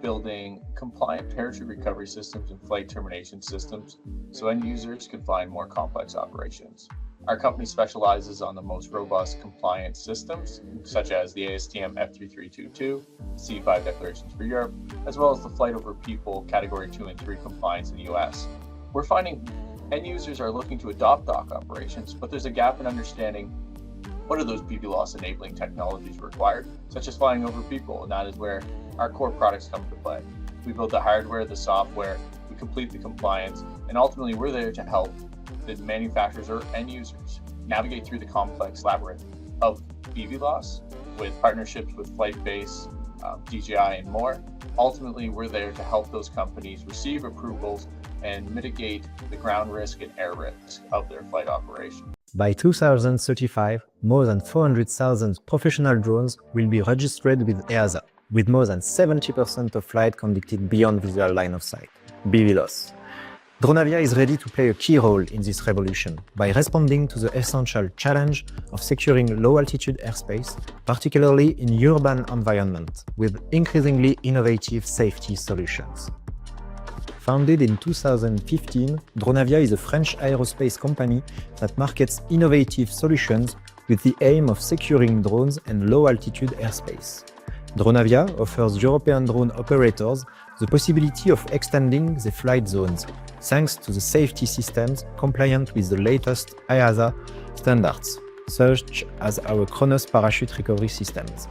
building compliant parachute recovery systems and flight termination systems so end users can fly in more complex operations. Our company specializes on the most robust compliance systems, such as the ASTM F3322, C5 declarations for Europe, as well as the Flight Over People Category 2 and 3 compliance in the US. We're finding end users are looking to adopt dock operations, but there's a gap in understanding what are those BVLOS enabling technologies required, such as flying over people, and that is where our core products come into play. We build the hardware, the software, we complete the compliance, and ultimately we're there to help the manufacturers or end users navigate through the complex labyrinth of BVLOS with partnerships with FlytBase, DJI, and more. Ultimately, we're there to help those companies receive approvals and mitigate the ground risk and air risk of their flight operation. By 2035, more than 400,000 professional drones will be registered with EASA, with more than 70% of flight conducted beyond visual line of sight, BVLOS. Dronavia is ready to play a key role in this revolution by responding to the essential challenge of securing low-altitude airspace, particularly in urban environments, with increasingly innovative safety solutions. Founded in 2015, Dronavia is a French aerospace company that markets innovative solutions with the aim of securing drones and low-altitude airspace. Dronavia offers European drone operators the possibility of extending the flight zones, thanks to the safety systems compliant with the latest EASA standards, such as our Kronos parachute recovery systems.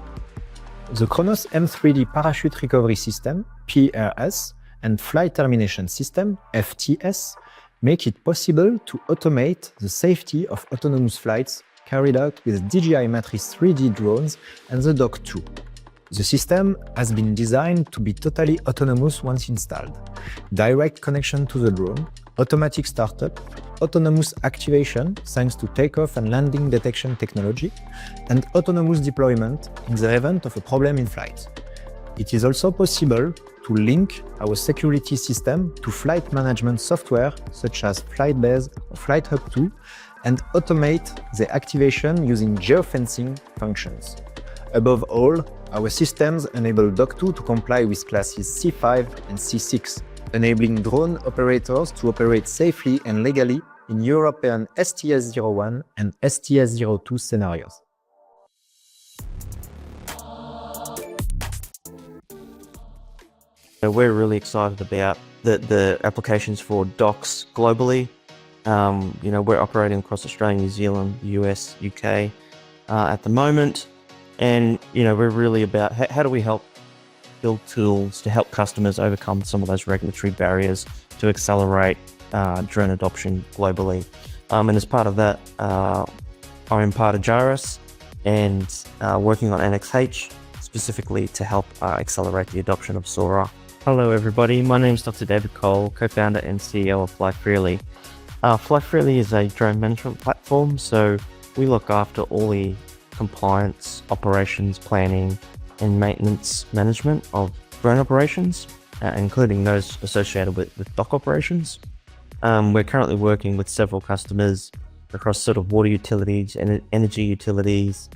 The Kronos M3D parachute recovery system, PRS, and flight termination system, FTS, make it possible to automate the safety of autonomous flights carried out with DJI Matrix 3D drones and the Dock 2. The system has been designed to be totally autonomous once installed. Direct connection to the drone, automatic startup, autonomous activation thanks to takeoff and landing detection technology, and autonomous deployment in the event of a problem in flight. It is also possible to link our security system to flight management software such as FlytBase or FlightHub 2 and automate the activation using geofencing functions. Above all, our systems enable Dock 2 to comply with classes C5 and C6, enabling drone operators to operate safely and legally in European STS-01 and STS-02 scenarios. We're really excited about the applications for docks globally. We're operating across Australia, New Zealand, US, UK at the moment. And, we're really about how do we help build tools to help customers overcome some of those regulatory barriers to accelerate drone adoption globally. And as part of that, I'm part of Gyrus and working on NXH specifically to help accelerate the adoption of Sora. Hello everybody, my name is Dr. David Cole, co-founder and CEO of FlyFreely. FlyFreely is a drone management platform, so we look after all the compliance, operations, planning, and maintenance management of drone operations, including those associated with dock operations. We're currently working with several customers across sort of water utilities, energy utilities,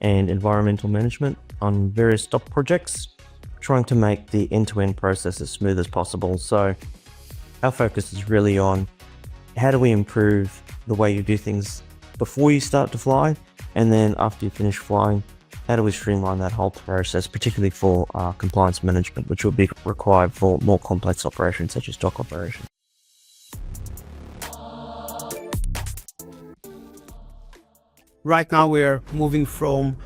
and environmental management on various dock projects, trying to make the end-to-end process as smooth as possible. So our focus is really on how do we improve the way you do things before you start to fly, and then after you finish flying, how do we streamline that whole process, particularly for compliance management, which will be required for more complex operations such as dock operations. Right now we're moving from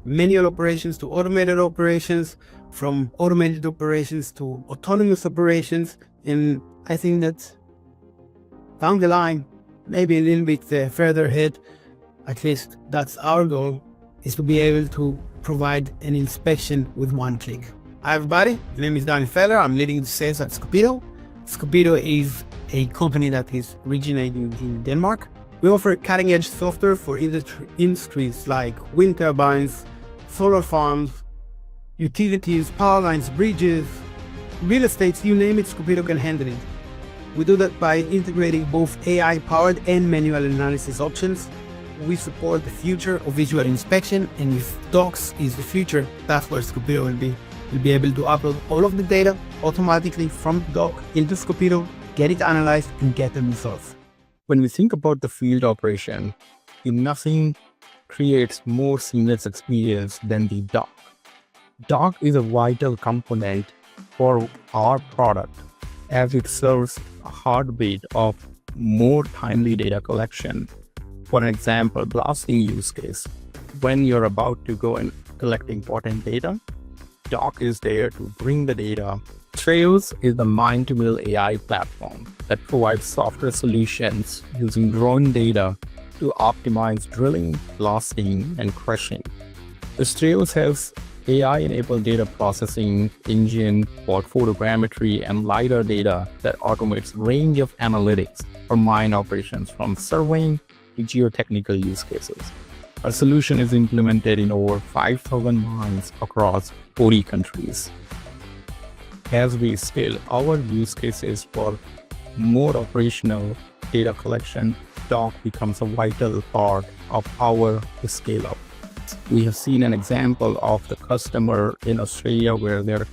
manual operations to automated operations, from automated operations to autonomous operations, and I think that down the line, maybe a little bit further ahead, at least that's our goal, is to be able to provide an inspection with one click. Hi everybody, my name is Daniel Feller. I'm leading the sales at Scupido. Scupido is a company that is originating in Denmark. We offer cutting-edge software for industries like wind turbines, solar farms, utilities, power lines, bridges, real estate, you name it, Scupido can handle it. We do that by integrating both AI-powered and manual analysis options. We support the future of visual inspection, and if docks is the future, that's where Scupido will be. We'll be able to upload all of the data automatically from the dock into Scupido, get it analyzed, and get the results. When we think about the field operation, nothing creates more seamless experience than the dock. Dock is a vital component for our product. as it serves a heartbeat of more timely data collection. For example, blasting use case. When you're about to go and collect important data, Doc is there to bring the data. Trails is the mind-to-mill AI platform that provides software solutions using drone data to optimize drilling, blasting, and crushing. The Trails has AI-enabled data processing engine for photogrammetry and LiDAR data that automates a range of analytics for mine operations from surveying to geotechnical use cases. Our solution is implemented in over 5,000 mines across 40 countries. As we scale our use cases for more operational data collection, Doc becomes a vital part of our scale up. We have seen an example of the customer in Australia where they're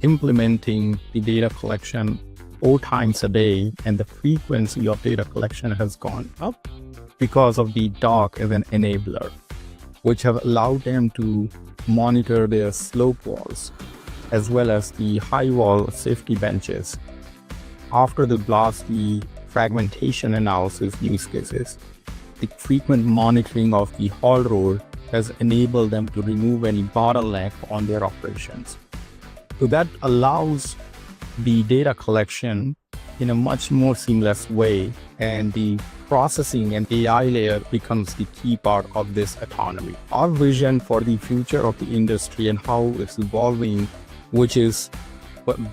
implementing the data collection 4 times a day, and the frequency of data collection has gone up because of the Doc as an enabler, which have allowed them to monitor their slope walls as well as the high wall safety benches. After the blast, the fragmentation analysis use cases, the frequent monitoring of the haul road has enabled them to remove any bottleneck on their operations. So that allows the data collection in a much more seamless way, and the processing and AI layer becomes the key part of this autonomy. Our vision for the future of the industry and how it's evolving, which is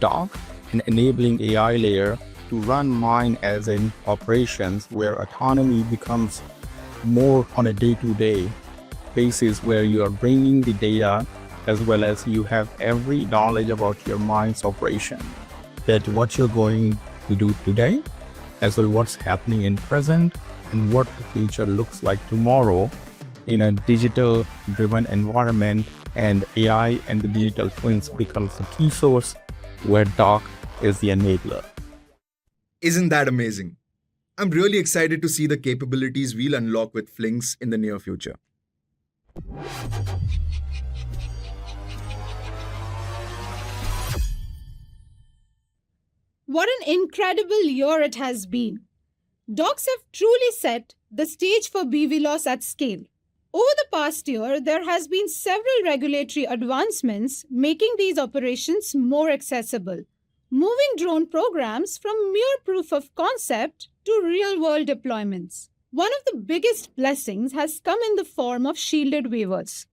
Doc, an enabling AI layer to run mine as in operations, where autonomy becomes more on a day-to-day basis, where you are bringing the data as well as you have every knowledge about your mine's operation, that what you're going to do today, as well what's happening in present and what the future looks like tomorrow in a digital driven environment. And AI and the digital twins becomes the key source where Doc is the enabler. Isn't that amazing? I'm really excited to see the capabilities we'll unlock with Flinks in the near future. What an incredible year it has been. Docs have truly set the stage for BVLOS at scale. Over the past year, there has been several regulatory advancements making these operations more accessible, moving drone programs from mere proof of concept to real-world deployments. One of the biggest blessings has come in the form of shielded waivers,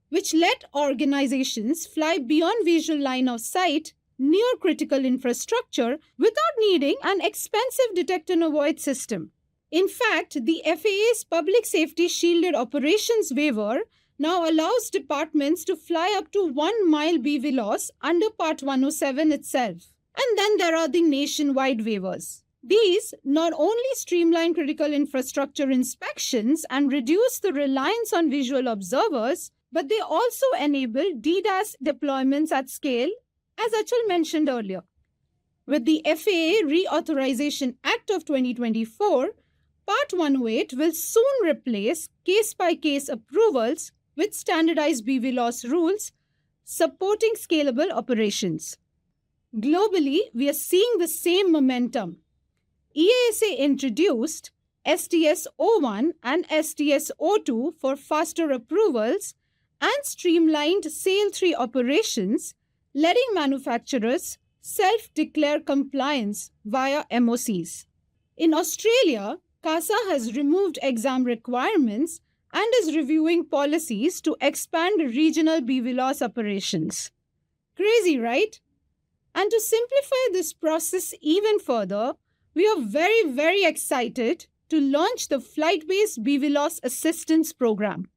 which let organizations fly beyond visual line of sight near critical infrastructure without needing an expensive detect and avoid system. In fact, the FAA's Public Safety Shielded Operations Waiver now allows departments to fly up to 1 mile BVLOS under Part 107 itself. And then there are the nationwide waivers. These not only streamline critical infrastructure inspections and reduce the reliance on visual observers, but they also enable DDAS deployments at scale, as Achal mentioned earlier. With the FAA Reauthorization Act of 2024, Part 108 will soon replace case-by-case approvals with standardized BVLOS rules supporting scalable operations. Globally, we are seeing the same momentum. EASA introduced STS-01 and STS-02 for faster approvals and streamlined SAIL 3 operations, letting manufacturers self-declare compliance via MOCs. In Australia, CASA has removed exam requirements and is reviewing policies to expand regional BVLOS operations. Crazy, right? And to simplify this process even further, we are very excited to launch the FlytBase BVLOS Assistance Program.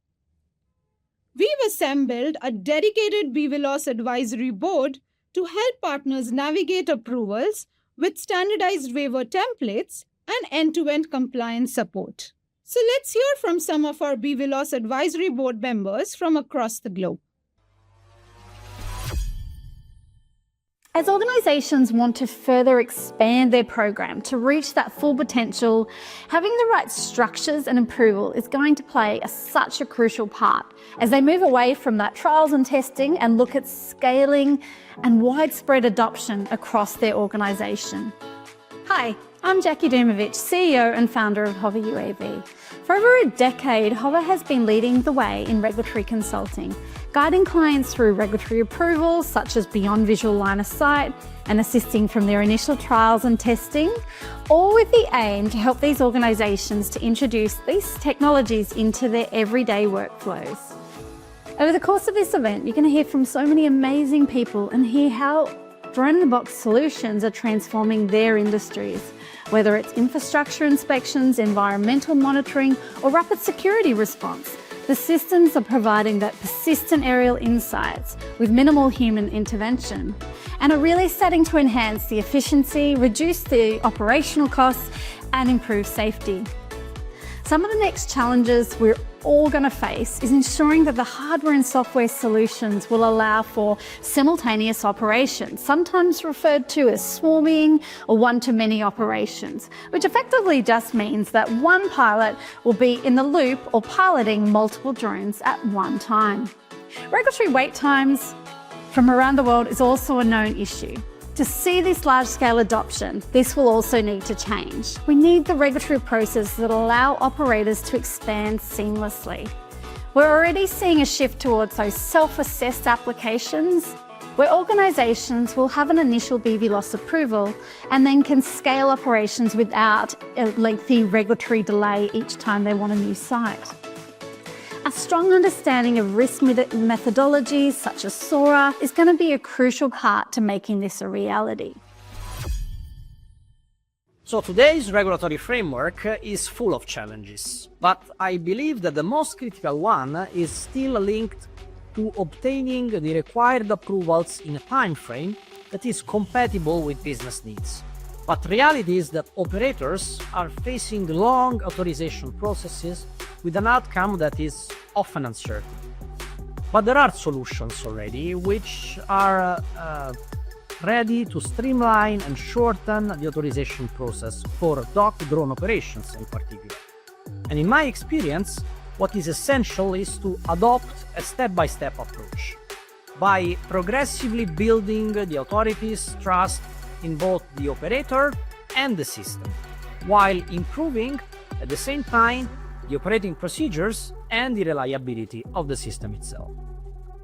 We've assembled a dedicated BVLOS advisory board to help partners navigate approvals with standardized waiver templates and end-to-end compliance support. So let's hear from some of our BVLOS advisory board members from across the globe. As organisations want to further expand their program to reach that full potential, having the right structures and approval is going to play such a crucial part as they move away from that trials and testing and look at scaling and widespread adoption across their organisation. Hi, I'm Jackie Dumovich, CEO and founder of Hover UAV. For over a decade, Hover has been leading the way in regulatory consulting, guiding clients through regulatory approvals such as beyond visual line of sight and assisting from their initial trials and testing, all with the aim to help these organisations to introduce these technologies into their everyday workflows. Over the course of this event, you're going to hear from so many amazing people and hear how drone-in-the-box solutions are transforming their industries, whether it's infrastructure inspections, environmental monitoring, or rapid security response. The systems are providing that persistent aerial insights with minimal human intervention and are really starting to enhance the efficiency, reduce the operational costs, and improve safety. Some of the next challenges we're all going to face is ensuring that the hardware and software solutions will allow for simultaneous operations, sometimes referred to as swarming or one-to-many operations, which effectively just means that one pilot will be in the loop or piloting multiple drones at one time. Regulatory wait times from around the world is also a known issue. To see this large-scale adoption, this will also need to change. We need the regulatory process that allow operators to expand seamlessly. We're already seeing a shift towards those self-assessed applications where organisations will have an initial BVLOS approval and then can scale operations without a lengthy regulatory delay each time they want a new site. A strong understanding of risk methodologies such as SORA is going to be a crucial part to making this a reality. So today's regulatory framework is full of challenges, but I believe that the most critical one is still linked to obtaining the required approvals in a time frame that is compatible with business needs. But reality is that operators are facing long authorization processes with an outcome that is often uncertain. But there are solutions already which are ready to streamline and shorten the authorization process for dock drone operations in particular. And in my experience, what is essential is to adopt a step-by-step approach by progressively building the authorities' trust in both the operator and the system, while improving at the same time the operating procedures and the reliability of the system itself.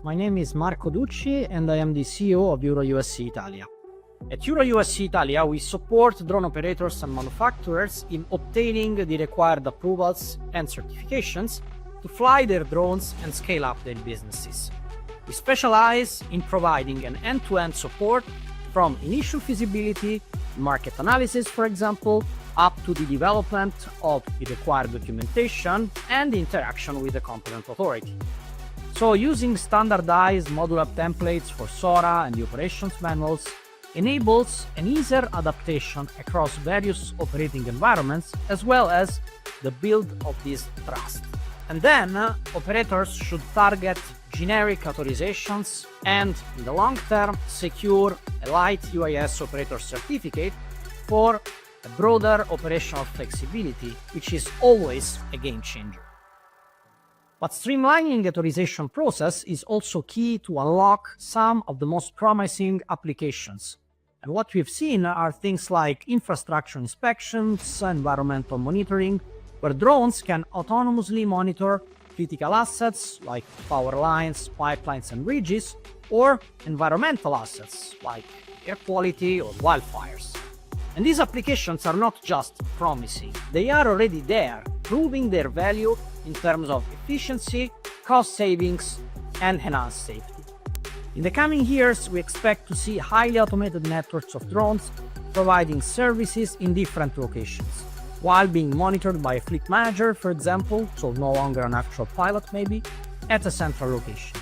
My name is Marco Ducci and I am the CEO of EuroUSC Italia. At EuroUSC Italia, we support drone operators and manufacturers in obtaining the required approvals and certifications to fly their drones and scale up their businesses. We specialize in providing an end-to-end support from initial feasibility, market analysis, for example, up to the development of the required documentation and the interaction with the competent authority. So using standardized modular templates for SORA and the operations manuals enables an easier adaptation across various operating environments, as well as the build of this trust. And then operators should target generic authorizations and, in the long term, secure a light UAS operator certificate for a broader operational flexibility, which is always a game changer. But streamlining the authorization process is also key to unlock some of the most promising applications. And what we've seen are things like infrastructure inspections, environmental monitoring, where drones can autonomously monitor critical assets like power lines, pipelines, and bridges, or environmental assets like air quality or wildfires. And these applications are not just promising, they are already there, proving their value in terms of efficiency, cost savings, and enhanced safety. In the coming years, we expect to see highly automated networks of drones providing services in different locations, while being monitored by a fleet manager, for example, so no longer an actual pilot maybe, at a central location.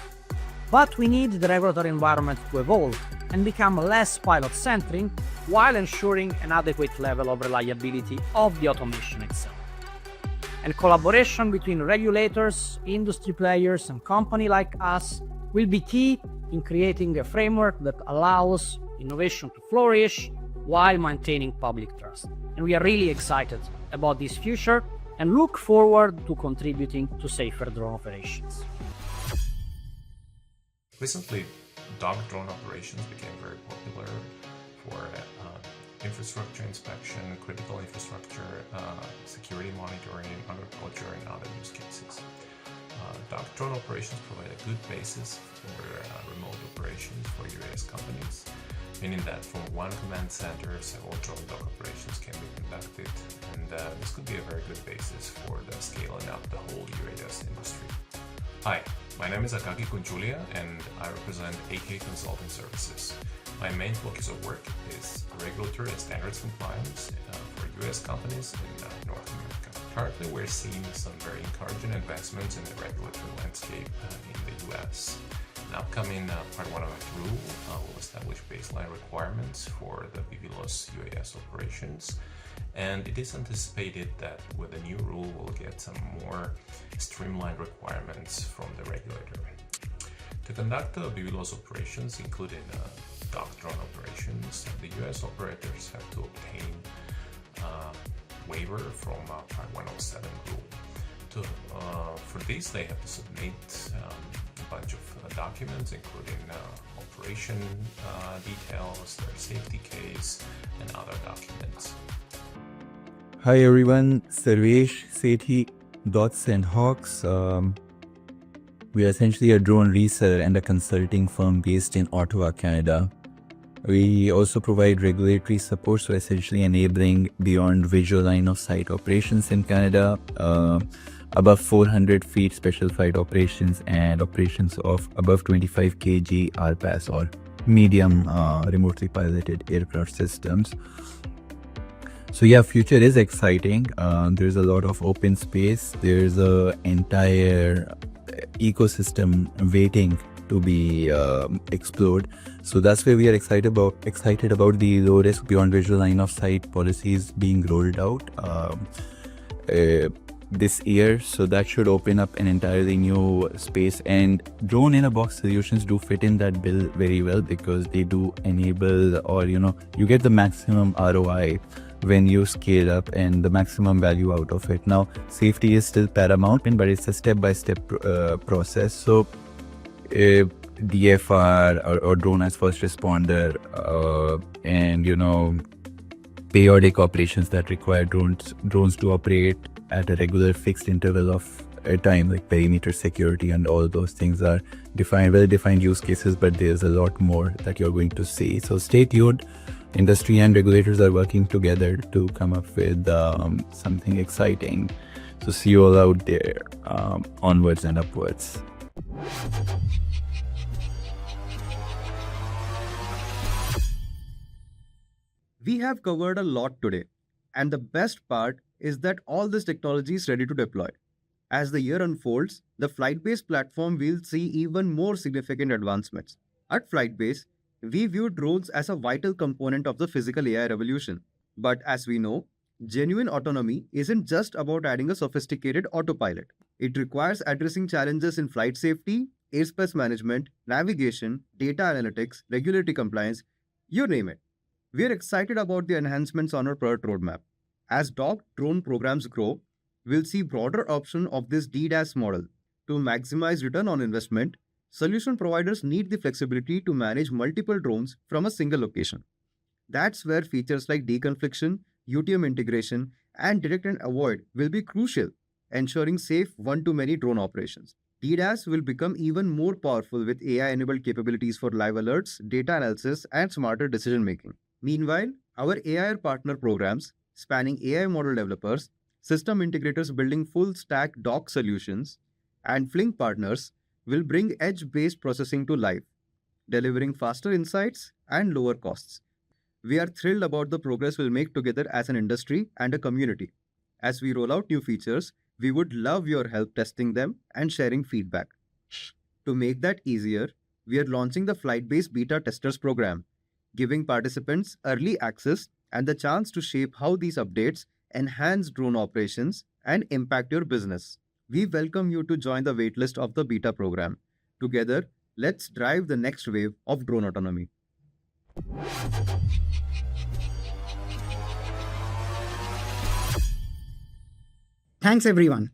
But we need the regulatory environment to evolve and become less pilot-centric while ensuring an adequate level of reliability of the automation itself. And collaboration between regulators, industry players, and companies like us will be key in creating a framework that allows innovation to flourish while maintaining public trust. And we are really excited about this future and look forward to contributing to safer drone operations. Recently, dog drone operations became very popular for infrastructure inspection, critical infrastructure, security monitoring, agriculture, and other use cases. Dog drone operations provide a good basis for remote operations for UAS companies, meaning that from one command center, several drone dog operations can be conducted, and this could be a very good basis for the scaling up the whole UAS industry. Hi, my name is Akaki Kunchulia, and I represent AK Consulting Services. My main focus of work is regulatory and standards compliance for US companies in North America. Currently, we're seeing some very encouraging advancements in the regulatory landscape in the US. An upcoming Part 108 rule will establish baseline requirements for the BVLOS UAS operations, and it is anticipated that with the new rule we'll get some more streamlined requirements from the regulator. To conduct the BVLOS operations, including dog drone operations, the US operators have to obtain waiver from Part 107 rule. For this, they have to submit a bunch of documents, including operation details, their safety case, and other documents. Hi everyone, Sarvesh, Sethi, Dots and Hawks. We are essentially a drone reseller and a consulting firm based in Ottawa, Canada. We also provide regulatory support, so essentially enabling beyond visual line of sight operations in Canada, above 400 feet special flight operations, and operations of above 25 kg RPAS or medium remotely piloted aircraft systems. So yeah, future is exciting. There's a lot of open space. There's a entire ecosystem waiting to be explored. So that's where we are excited about the low risk beyond visual line of sight policies being rolled out this year. So that should open up an entirely new space, and drone in a box solutions do fit in that bill very well, because they do enable, or you get the maximum ROI when you scale up and the maximum value out of it. Now, safety is still paramount, but it's a step-by-step process. So DFR or drone as first responder and periodic operations that require drones to operate at a regular fixed interval of a time, like perimeter security and all those things are well-defined use cases, but there's a lot more that you're going to see. So stay tuned. Industry and regulators are working together to come up with something exciting. So see you all out there, onwards and upwards. We have covered a lot today, and the best part is that all this technology is ready to deploy. As the year unfolds, the FlytBase platform will see even more significant advancements. At FlytBase, we view drones as a vital component of the physical AI revolution. But as we know, genuine autonomy isn't just about adding a sophisticated autopilot. It requires addressing challenges in flight safety, airspace management, navigation, data analytics, regulatory compliance, you name it. We are excited about the enhancements on our product roadmap. As dog drone programs grow, we'll see broader option of this DDAS model. To maximize return on investment, solution providers need the flexibility to manage multiple drones from a single location. That's where features like deconfliction, UTM integration, and detect and avoid will be crucial, ensuring safe one-to-many drone operations. DDAS will become even more powerful with AI-enabled capabilities for live alerts, data analysis, and smarter decision-making. Meanwhile, our AI partner programs, spanning AI model developers, system integrators building full-stack dock solutions, and Flink partners, will bring edge-based processing to life, delivering faster insights and lower costs. We are thrilled about the progress we'll make together as an industry and a community. As we roll out new features, we would love your help testing them and sharing feedback. To make that easier, we are launching the FlytBase Beta Testers program, giving participants early access and the chance to shape how these updates enhance drone operations and impact your business. We welcome you to join the waitlist of the beta program. Together, let's drive the next wave of drone autonomy. Thanks, everyone.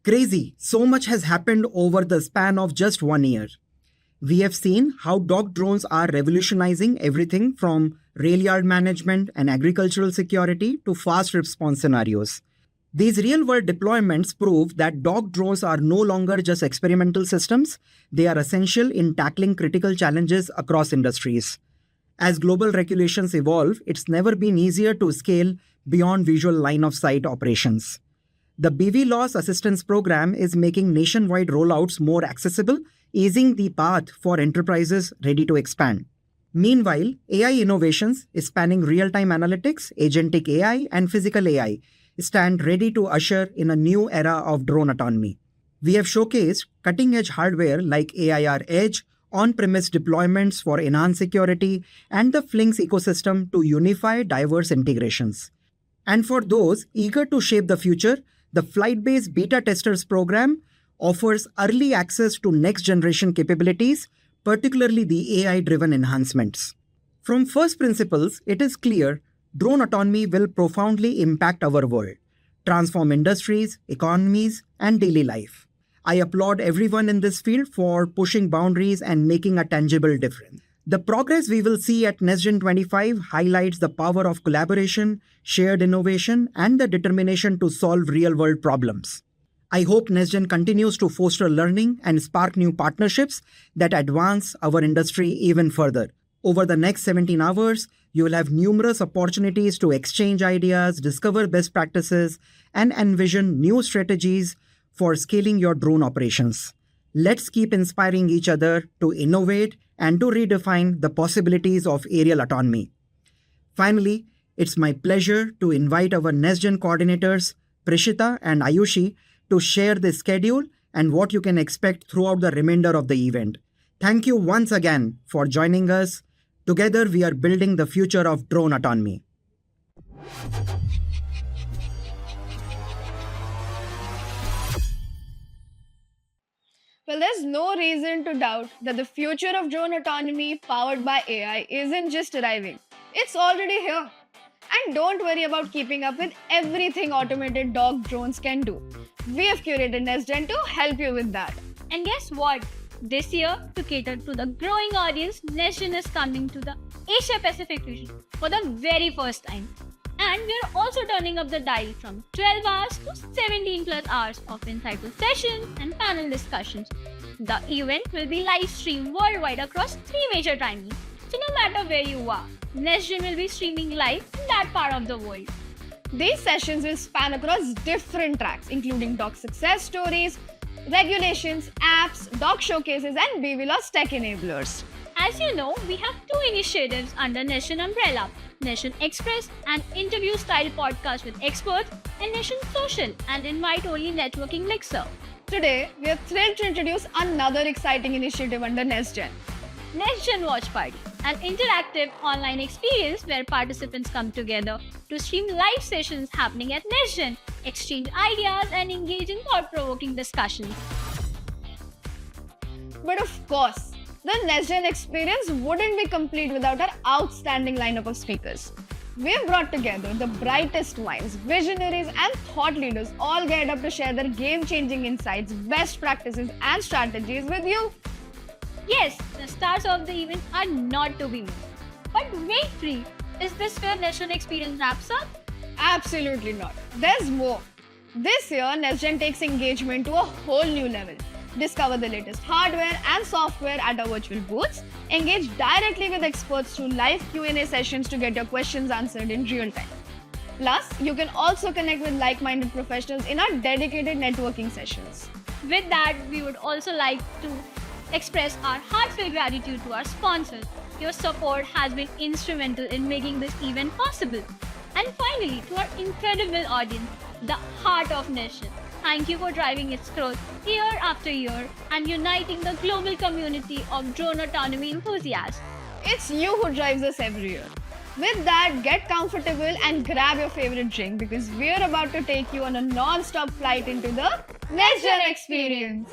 Crazy, so much has happened over the span of just 1 year. We have seen how dog drones are revolutionizing everything from rail yard management and agricultural security to fast response scenarios. These real-world deployments prove that dog drones are no longer just experimental systems, they are essential in tackling critical challenges across industries. As global regulations evolve, it's never been easier to scale beyond visual line-of-sight operations. The BVLOS assistance program is making nationwide rollouts more accessible, easing the path for enterprises ready to expand. Meanwhile, AI innovations spanning real-time analytics, agentic AI, and physical AI stand ready to usher in a new era of drone autonomy. We have showcased cutting-edge hardware like AIR Edge, on-premise deployments for enhanced security, and the Flinks ecosystem to unify diverse integrations. And for those eager to shape the future, the FlytBase Beta Testers program offers early access to next-generation capabilities, particularly the AI-driven enhancements. From first principles, it is clear drone autonomy will profoundly impact our world, transform industries, economies, and daily life. I applaud everyone in this field for pushing boundaries and making a tangible difference. The progress we will see at NestGen 25 highlights the power of collaboration, shared innovation, and the determination to solve real-world problems. I hope NestGen continues to foster learning and spark new partnerships that advance our industry even further. Over the next 17 hours, you will have numerous opportunities to exchange ideas, discover best practices, and envision new strategies for scaling your drone operations. Let's keep inspiring each other to innovate and to redefine the possibilities of aerial autonomy. Finally, it's my pleasure to invite our NestGen coordinators, Prishita and Ayushi, to share the schedule and what you can expect throughout the remainder of the event. Thank you once again for joining us. Together, we are building the future of drone autonomy. Well, there's no reason to doubt that the future of drone autonomy powered by AI isn't just arriving. It's already here. And don't worry about keeping up with everything automated dog drones can do. We have curated NestGen to help you with that. And guess what? This year, to cater to the growing audience, NestGen is coming to the Asia Pacific region for the very first time. And we're also turning up the dial from 12 hours to 17 plus hours of insightful sessions and panel discussions. The event will be live streamed worldwide across 3 major time zones. So no matter where you are, NestGen will be streaming live in that part of the world. These sessions will span across different tracks, including dog success stories, regulations, apps, dog showcases, and BVLOS tech enablers. As you know, we have 2 initiatives under NestGen umbrella, NestGen Express, an interview-style podcast with experts, and NestGen Social, an invite-only networking mixer. Today, we are thrilled to introduce another exciting initiative under NestGen. NestGen Watch Party, an interactive online experience where participants come together to stream live sessions happening at NestGen, exchange ideas, and engage in thought-provoking discussions. But of course, the NestGen experience wouldn't be complete without our outstanding lineup of speakers. We've brought together the brightest minds, visionaries, and thought leaders all geared up to share their game-changing insights, best practices, and strategies with you. Yes, the stars of the event are not to be missed. But wait, Free, is this where NestGen experience wraps up? Absolutely not. There's more. This year, NestGen takes engagement to a whole new level. Discover the latest hardware and software at our virtual booths. Engage directly with experts through live Q&A sessions to get your questions answered in real time. Plus, you can also connect with like-minded professionals in our dedicated networking sessions. With that, we would also like to express our heartfelt gratitude to our sponsors. Your support has been instrumental in making this event possible. And finally, to our incredible audience, the heart of NestGen. Thank you for driving its growth year after year and uniting the global community of drone autonomy enthusiasts. It's you who drives us every year. With that, get comfortable and grab your favorite drink because we're about to take you on a non-stop flight into the NestGen experience.